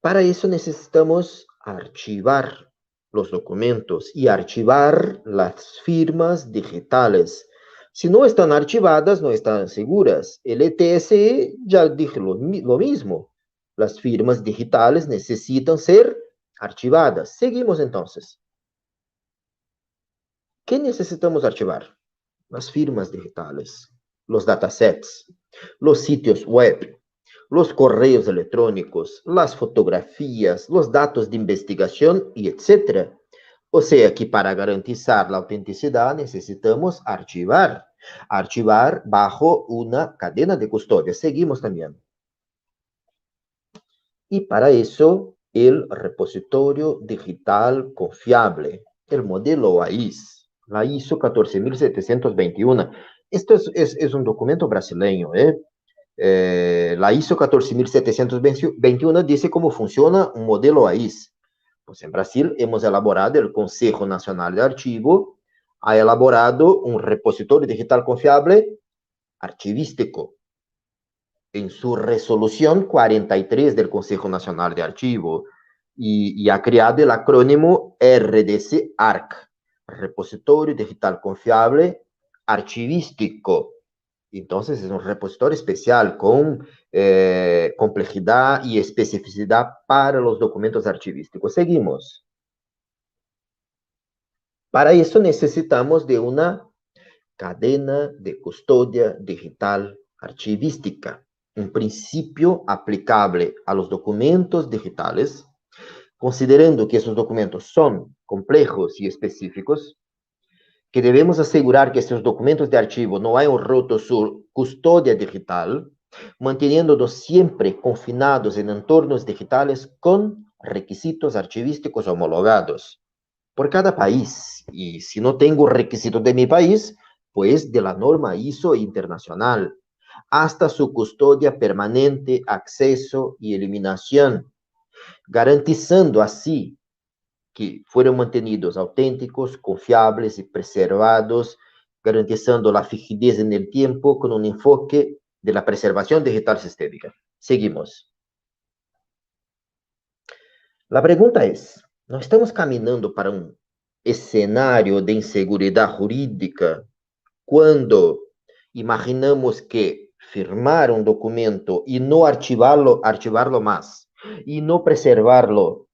Para eso necesitamos archivar los documentos y archivar las firmas digitales. Si no están archivadas, no están seguras. El ETSE ya dijo lo mismo. Las firmas digitales necesitan ser archivadas. Seguimos entonces. ¿Qué necesitamos archivar? Las firmas digitales, los datasets, los sitios web, los correos electrónicos, las fotografías, los datos de investigación y etcétera. O sea que para garantizar la autenticidad necesitamos archivar. Archivar bajo una cadena de custodia. Seguimos también. Y para eso, el repositorio digital confiable, el modelo OAIS, la ISO 14721. Esto es un documento brasileño, ¿eh? La ISO 14721 dice cómo funciona un modelo OAIS. Pues en Brasil hemos elaborado, el Consejo Nacional de Archivo ha elaborado un repositorio digital confiable archivístico en su resolución 43 del Consejo Nacional de Archivo y ha creado el acrónimo RDC-ARC, Repositorio Digital Confiable Archivístico. Entonces es un repositorio especial con complejidad y especificidad para los documentos archivísticos. Seguimos. Para eso necesitamos de una cadena de custodia digital archivística, un principio aplicable a los documentos digitales, considerando que esos documentos son complejos y específicos, que debemos asegurar que estos documentos de archivo no hayan roto su custodia digital, manteniéndonos siempre confinados en entornos digitales con requisitos archivísticos homologados por cada país. Y si no tengo requisitos de mi país, pues de la norma ISO internacional, hasta su custodia permanente, acceso y eliminación, garantizando así que fueron mantenidos auténticos, confiables y preservados, garantizando la fijidez en el tiempo con un enfoque de la preservación digital sistémica. Seguimos. La pregunta es, ¿no estamos caminando para un escenario de inseguridad jurídica cuando imaginamos que firmar un documento y no archivarlo más, y no preservarlo,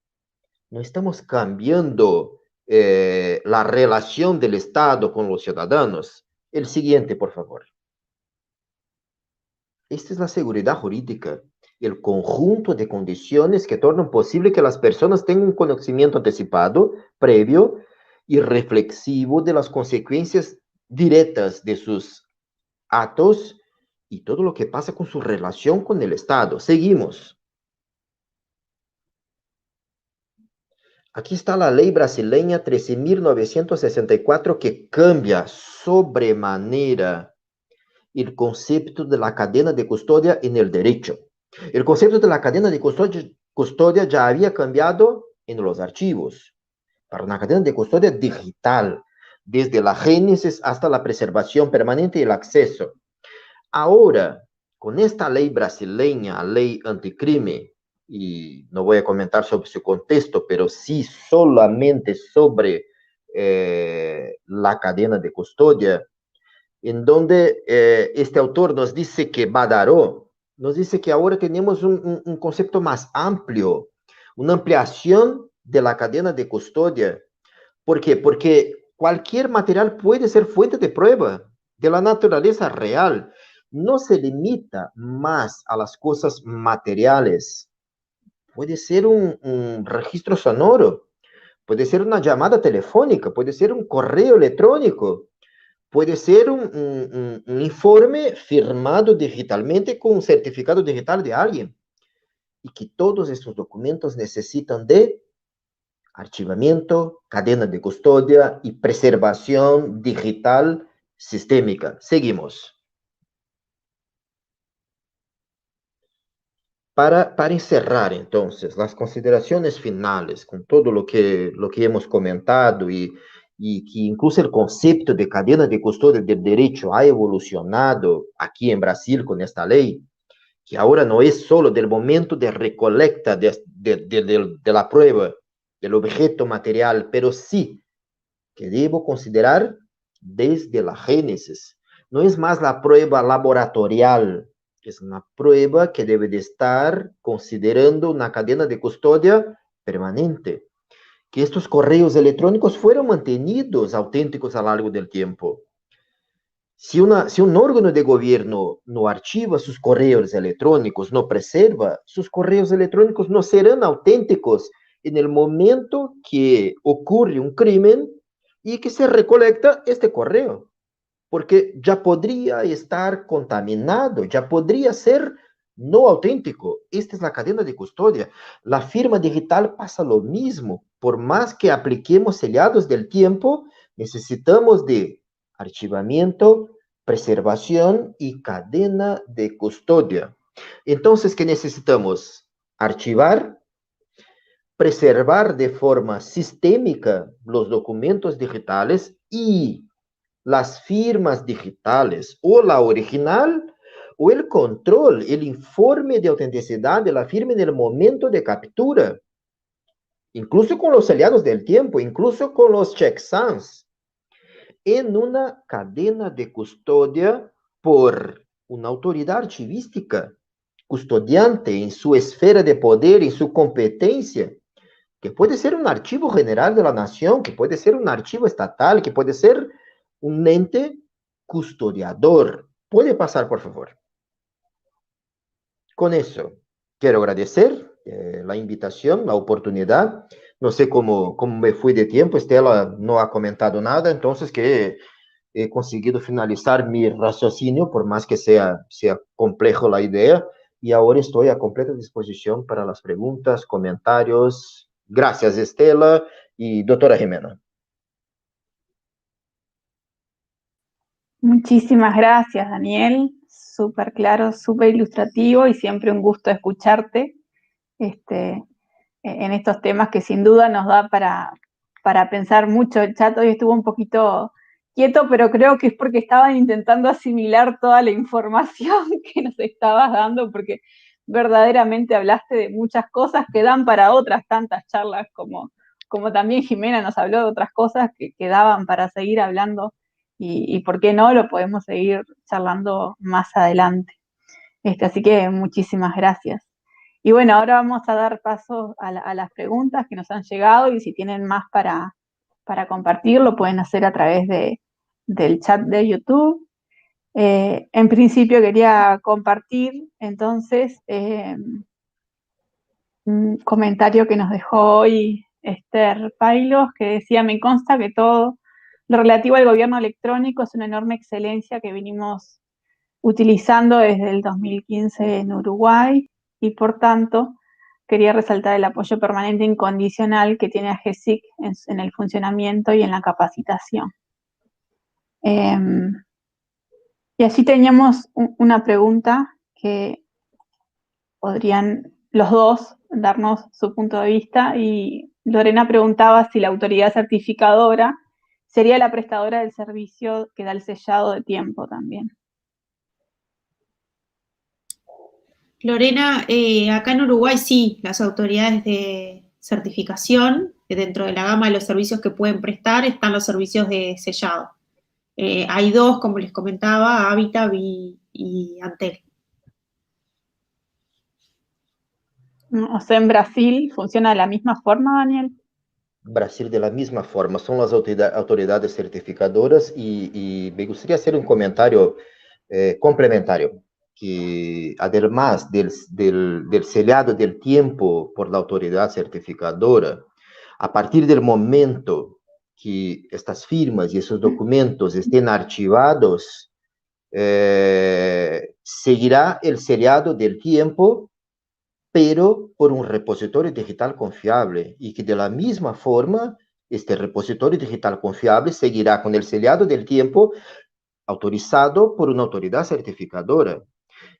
no estamos cambiando la relación del Estado con los ciudadanos? El siguiente, por favor. Esta es la seguridad jurídica, el conjunto de condiciones que tornan posible que las personas tengan un conocimiento anticipado, previo y reflexivo de las consecuencias directas de sus actos y todo lo que pasa con su relación con el Estado. Seguimos. Aquí está la ley brasileña 13.964 que cambia sobremanera el concepto de la cadena de custodia en el derecho. El concepto de la cadena de custodia ya había cambiado en los archivos para una cadena de custodia digital, desde la génesis hasta la preservación permanente y el acceso. Ahora, con esta ley brasileña, ley anticrime, y no voy a comentar sobre su contexto, pero sí solamente sobre la cadena de custodia, en donde este autor nos dice que Badaró, nos dice que ahora tenemos un concepto más amplio, una ampliación de la cadena de custodia. ¿Por qué? Porque cualquier material puede ser fuente de prueba de la naturaleza real. No se limita más a las cosas materiales. Puede ser un registro sonoro, puede ser una llamada telefónica, puede ser un correo electrónico, puede ser un informe firmado digitalmente con un certificado digital de alguien. Y que todos estos documentos necesitan de archivamiento, cadena de custodia y preservación digital sistémica. Seguimos. Para encerrar, entonces, las consideraciones finales con todo lo que hemos comentado y que incluso el concepto de cadena de custodia del derecho ha evolucionado aquí en Brasil con esta ley, que ahora no es solo del momento de recolecta de la prueba, del objeto material, pero sí que debo considerar desde la génesis. No es más la prueba laboratorial, es una prueba que debe de estar considerando una cadena de custodia permanente, que estos correos electrónicos fueron mantenidos auténticos a lo largo del tiempo. Si un órgano de gobierno no archiva sus correos electrónicos, no preserva, sus correos electrónicos no serán auténticos en el momento que ocurre un crimen y que se recolecta este correo, porque ya podría estar contaminado, ya podría ser no auténtico. Esta es la cadena de custodia. La firma digital pasa lo mismo. Por más que apliquemos sellados del tiempo, necesitamos de archivamiento, preservación y cadena de custodia. Entonces, ¿qué necesitamos? Archivar, preservar de forma sistémica los documentos digitales y las firmas digitales, o la original, o el control, el informe de autenticidad de la firma en el momento de captura, incluso con los aliados del tiempo, incluso con los checksums, en una cadena de custodia por una autoridad archivística, custodiante en su esfera de poder, en su competencia, que puede ser un archivo general de la nación, que puede ser un archivo estatal, que puede ser un ente custodiador. Puede pasar, por favor. Con eso, quiero agradecer la invitación, la oportunidad. No sé cómo me fui de tiempo, Estela no ha comentado nada, entonces que he conseguido finalizar mi raciocinio, por más que sea complejo la idea, y ahora estoy a completa disposición para las preguntas, comentarios. Gracias, Estela y doctora Jimena. Muchísimas gracias, Daniel. Súper claro, súper ilustrativo y siempre un gusto escucharte en estos temas que sin duda nos da para pensar mucho. El chat hoy estuvo un poquito quieto, pero creo que es porque estaban intentando asimilar toda la información que nos estabas dando, porque verdaderamente hablaste de muchas cosas que dan para otras tantas charlas, como también Jimena nos habló de otras cosas que daban para seguir hablando y por qué no, lo podemos seguir charlando más adelante. Así que muchísimas gracias. Y bueno, ahora vamos a dar paso a las preguntas que nos han llegado y si tienen más para compartir, lo pueden hacer a través del chat de YouTube. En principio quería compartir entonces un comentario que nos dejó hoy Esther Pailos, que decía: me consta que todo lo relativo al gobierno electrónico es una enorme excelencia que venimos utilizando desde el 2015 en Uruguay y por tanto quería resaltar el apoyo permanente incondicional que tiene AGESIC en el funcionamiento y en la capacitación. Y así teníamos una pregunta que podrían los dos darnos su punto de vista, y Lorena preguntaba si la autoridad certificadora sería la prestadora del servicio que da el sellado de tiempo también. Lorena, acá en Uruguay sí, las autoridades de certificación, dentro de la gama de los servicios que pueden prestar, están los servicios de sellado. Hay dos, como les comentaba, Habitat y Antel. O sea, en Brasil funciona de la misma forma, Daniel. Brasil de la misma forma, son las autoridades certificadoras y me gustaría hacer un comentario complementario, que además del sellado del tiempo por la autoridad certificadora, a partir del momento que estas firmas y esos documentos estén archivados, seguirá el sellado del tiempo, pero por un repositorio digital confiable, y que de la misma forma este repositorio digital confiable seguirá con el sellado del tiempo autorizado por una autoridad certificadora.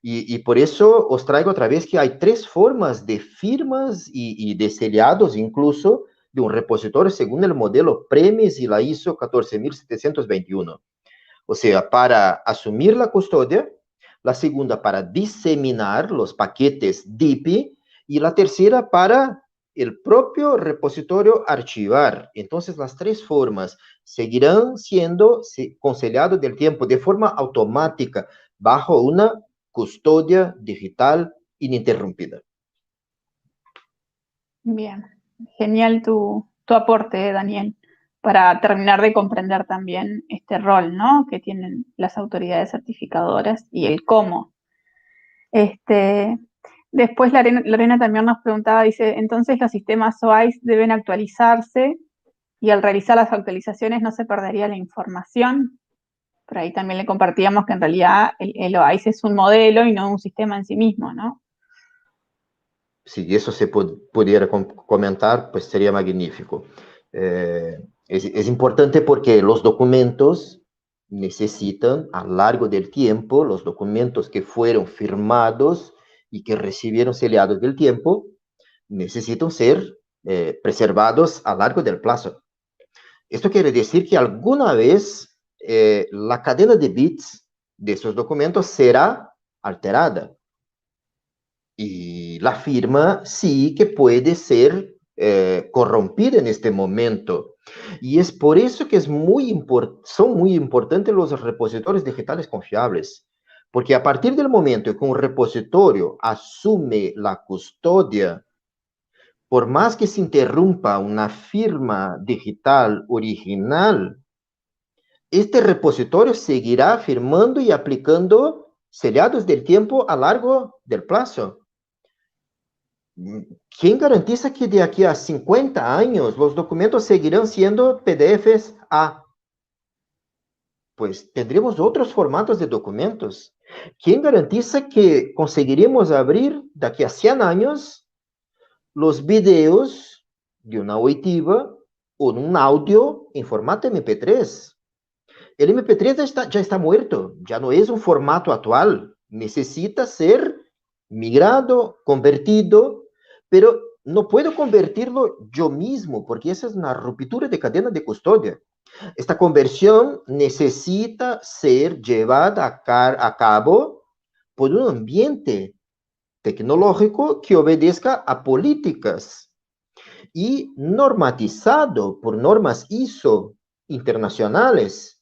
Y por eso os traigo otra vez que hay tres formas de firmas y de sellados, incluso de un repositorio según el modelo PREMIS y la ISO 14721. O sea, para asumir la custodia, la segunda para diseminar los paquetes DIP y la tercera para el propio repositorio archivar. Entonces, las tres formas seguirán siendo conciliados del tiempo de forma automática bajo una custodia digital ininterrumpida. Bien, genial tu aporte, Daniel, para terminar de comprender también este rol, ¿no?, que tienen las autoridades certificadoras y el cómo. Después Lorena también nos preguntaba, dice, entonces los sistemas OIS deben actualizarse y al realizar las actualizaciones no se perdería la información. Por ahí también le compartíamos que en realidad el OIS es un modelo y no un sistema en sí mismo, ¿no? Si eso se pudiera comentar, pues sería magnífico. Es importante porque los documentos necesitan, a lo largo del tiempo, los documentos que fueron firmados y que recibieron sellados del tiempo, necesitan ser preservados a lo largo del plazo. Esto quiere decir que alguna vez la cadena de bits de esos documentos será alterada. Y la firma sí que puede ser corrompida en este momento. Y es por eso que son muy importantes los repositorios digitales confiables. Porque a partir del momento en que un repositorio asume la custodia, por más que se interrumpa una firma digital original, este repositorio seguirá firmando y aplicando sellados del tiempo a largo del plazo. ¿Quién garantiza que de aquí a 50 años los documentos seguirán siendo PDFs A? Pues tendremos otros formatos de documentos. ¿Quién garantiza que conseguiremos abrir de aquí a 100 años los videos de una oitiva o un audio en formato MP3? El MP3 ya está muerto, ya no es un formato actual. Necesita ser migrado, convertido, pero no puedo convertirlo yo mismo, porque esa es una ruptura de cadena de custodia. Esta conversión necesita ser llevada a cabo por un ambiente tecnológico que obedezca a políticas y normatizado por normas ISO internacionales.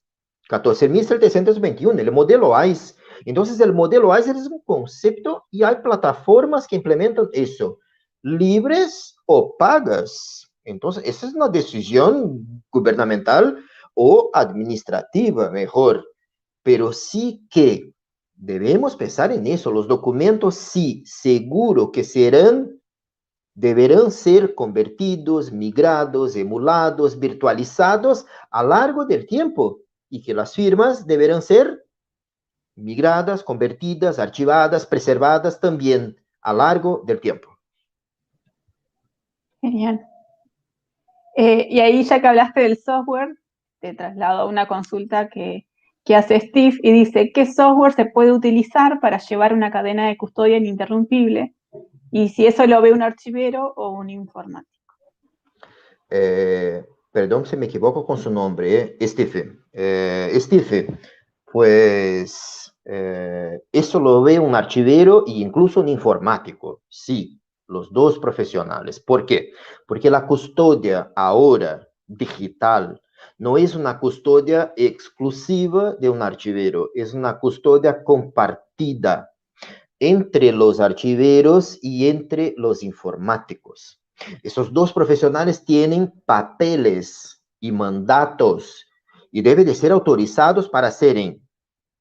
14.721, el modelo AIS. Entonces, el modelo AIS es un concepto y hay plataformas que implementan eso, libres o pagas. Entonces, esa es una decisión gubernamental o administrativa, mejor. Pero sí que debemos pensar en eso. Los documentos, sí, seguro que deberán ser convertidos, migrados, emulados, virtualizados a lo largo del tiempo y que las firmas deberán ser migradas, convertidas, archivadas, preservadas también a lo largo del tiempo. Genial. Y ahí, ya que hablaste del software, te traslado a una consulta que hace Steve y dice, ¿qué software se puede utilizar para llevar una cadena de custodia ininterrumpible? Y si eso lo ve un archivero o un informático. Perdón si me equivoco con su nombre, Steve. Steve, pues eso lo ve un archivero e incluso un informático, sí, los dos profesionales. ¿Por qué? Porque la custodia ahora digital no es una custodia exclusiva de un archivero, es una custodia compartida entre los archiveros y entre los informáticos. Esos dos profesionales tienen papeles y mandatos y deben de ser autorizados para ser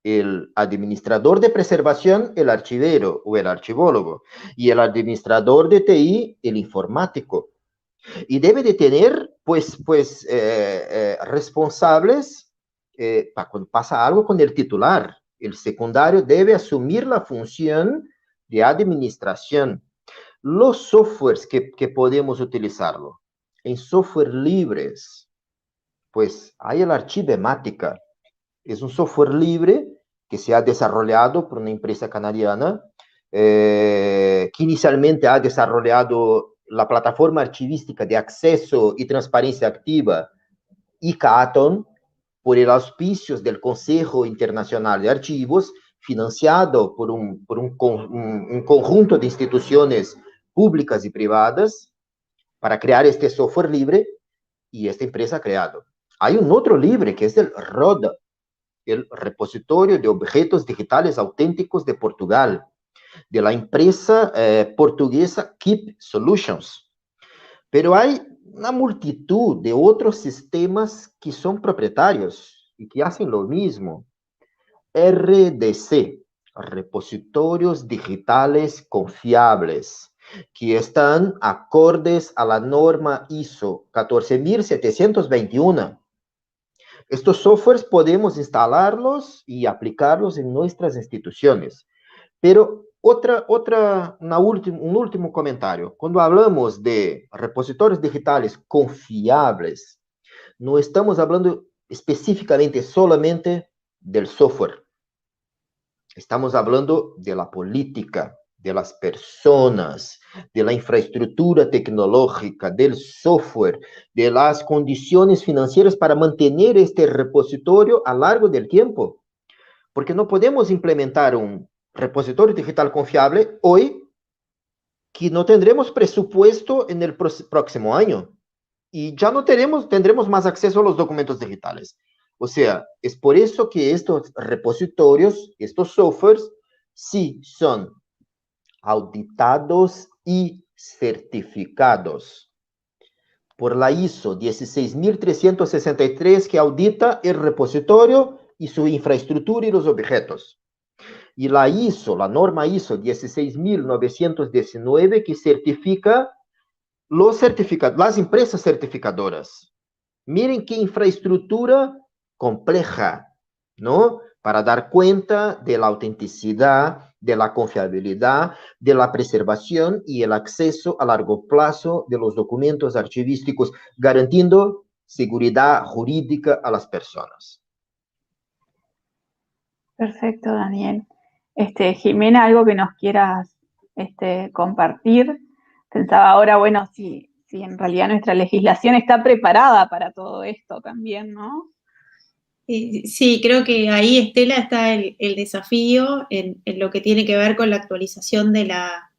el administrador de preservación, el archivero o el archivólogo, y el administrador de TI, el informático. Y debe de tener, responsables para cuando pasa algo con el titular. El secundario debe asumir la función de administración. Los softwares que podemos utilizarlo. En software libres, pues hay el Archivemática. Es un software libre que se ha desarrollado por una empresa canadiana que inicialmente ha desarrollado la plataforma archivística de acceso y transparencia activa ICATON por el auspicios del Consejo Internacional de Archivos, financiado por un conjunto de instituciones públicas y privadas para crear este software libre, y esta empresa ha creado. Hay un otro libre que es el RODA, el Repositorio de Objetos Digitales Auténticos de Portugal, de la empresa portuguesa Keep Solutions. Pero hay una multitud de otros sistemas que son propietarios y que hacen lo mismo. RDC, Repositorios Digitales Confiables, que están acordes a la norma ISO 14721. Estos softwares podemos instalarlos y aplicarlos en nuestras instituciones. Pero un último comentario. Cuando hablamos de repositorios digitales confiables, no estamos hablando específicamente solamente del software. Estamos hablando de la política, de las personas, de la infraestructura tecnológica, del software, de las condiciones financieras para mantener este repositorio a lo largo del tiempo. Porque no podemos implementar un repositorio digital confiable hoy que no tendremos presupuesto en el próximo año. Y ya no tendremos más acceso a los documentos digitales. O sea, es por eso que estos repositorios, estos softwares, sí son auditados y certificados por la ISO 16363, que audita el repositorio y su infraestructura y los objetos. Y la ISO, la norma ISO 16919, que certifica las empresas certificadoras. Miren qué infraestructura compleja, ¿no? Para dar cuenta de la autenticidad, de la confiabilidad, de la preservación y el acceso a largo plazo de los documentos archivísticos, garantizando seguridad jurídica a las personas. Perfecto, Daniel. Jimena, algo que nos quieras compartir. Pensaba ahora, bueno, si en realidad nuestra legislación está preparada para todo esto también, ¿no? Sí, creo que ahí, Estela, está el desafío en lo que tiene que ver con la actualización de la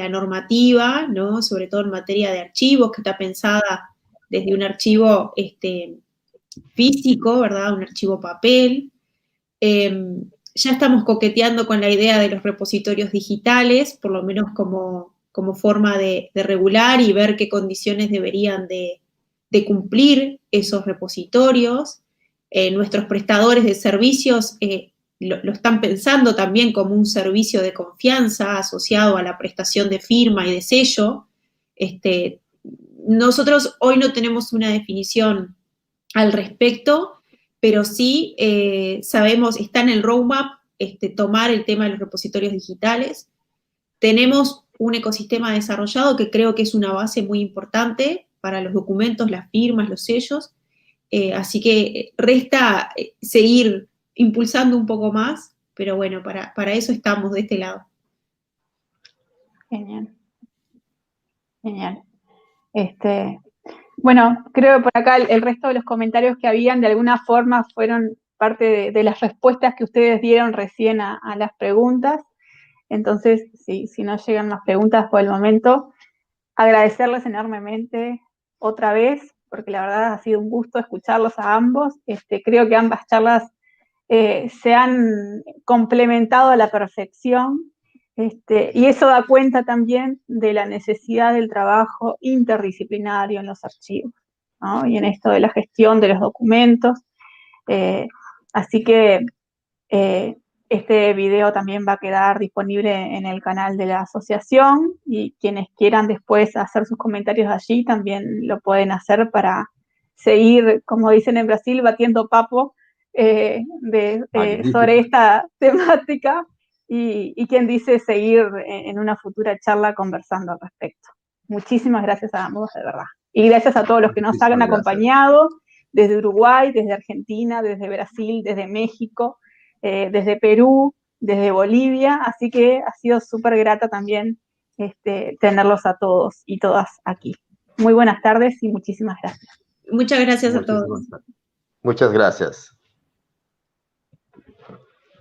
normativa, ¿no? Sobre todo en materia de archivos, que está pensada desde un archivo físico, ¿verdad? Un archivo papel. Ya estamos coqueteando con la idea de los repositorios digitales, por lo menos como forma de regular y ver qué condiciones deberían de cumplir esos repositorios. Nuestros prestadores de servicios lo están pensando también como un servicio de confianza asociado a la prestación de firma y de sello. Nosotros hoy no tenemos una definición al respecto, pero sí sabemos, está en el roadmap tomar el tema de los repositorios digitales. Tenemos un ecosistema desarrollado que creo que es una base muy importante para los documentos, las firmas, los sellos, así que resta seguir impulsando un poco más, pero bueno, para eso estamos de este lado. Genial. Genial. Bueno, creo que por acá el resto de los comentarios que habían de alguna forma fueron parte de las respuestas que ustedes dieron recién a las preguntas. Entonces, si no llegan más preguntas por el momento, agradecerles enormemente otra vez, porque la verdad ha sido un gusto escucharlos a ambos. Creo que ambas charlas se han complementado a la perfección. Y eso da cuenta también de la necesidad del trabajo interdisciplinario en los archivos, ¿no? Y en esto de la gestión de los documentos. Así que este video también va a quedar disponible en el canal de la asociación, y quienes quieran después hacer sus comentarios allí también lo pueden hacer seguir, como dicen en Brasil, batiendo papo sobre esta temática, y quien dice seguir en una futura charla conversando al respecto. Muchísimas gracias a ambos, de verdad. Y gracias a todos los que nos han acompañado desde Uruguay, desde Argentina, desde Brasil, desde México, desde Perú, desde Bolivia. Así que ha sido súper grata también tenerlos a todos y todas aquí. Muy buenas tardes y muchísimas gracias. Muchas gracias a todos. Muchas gracias.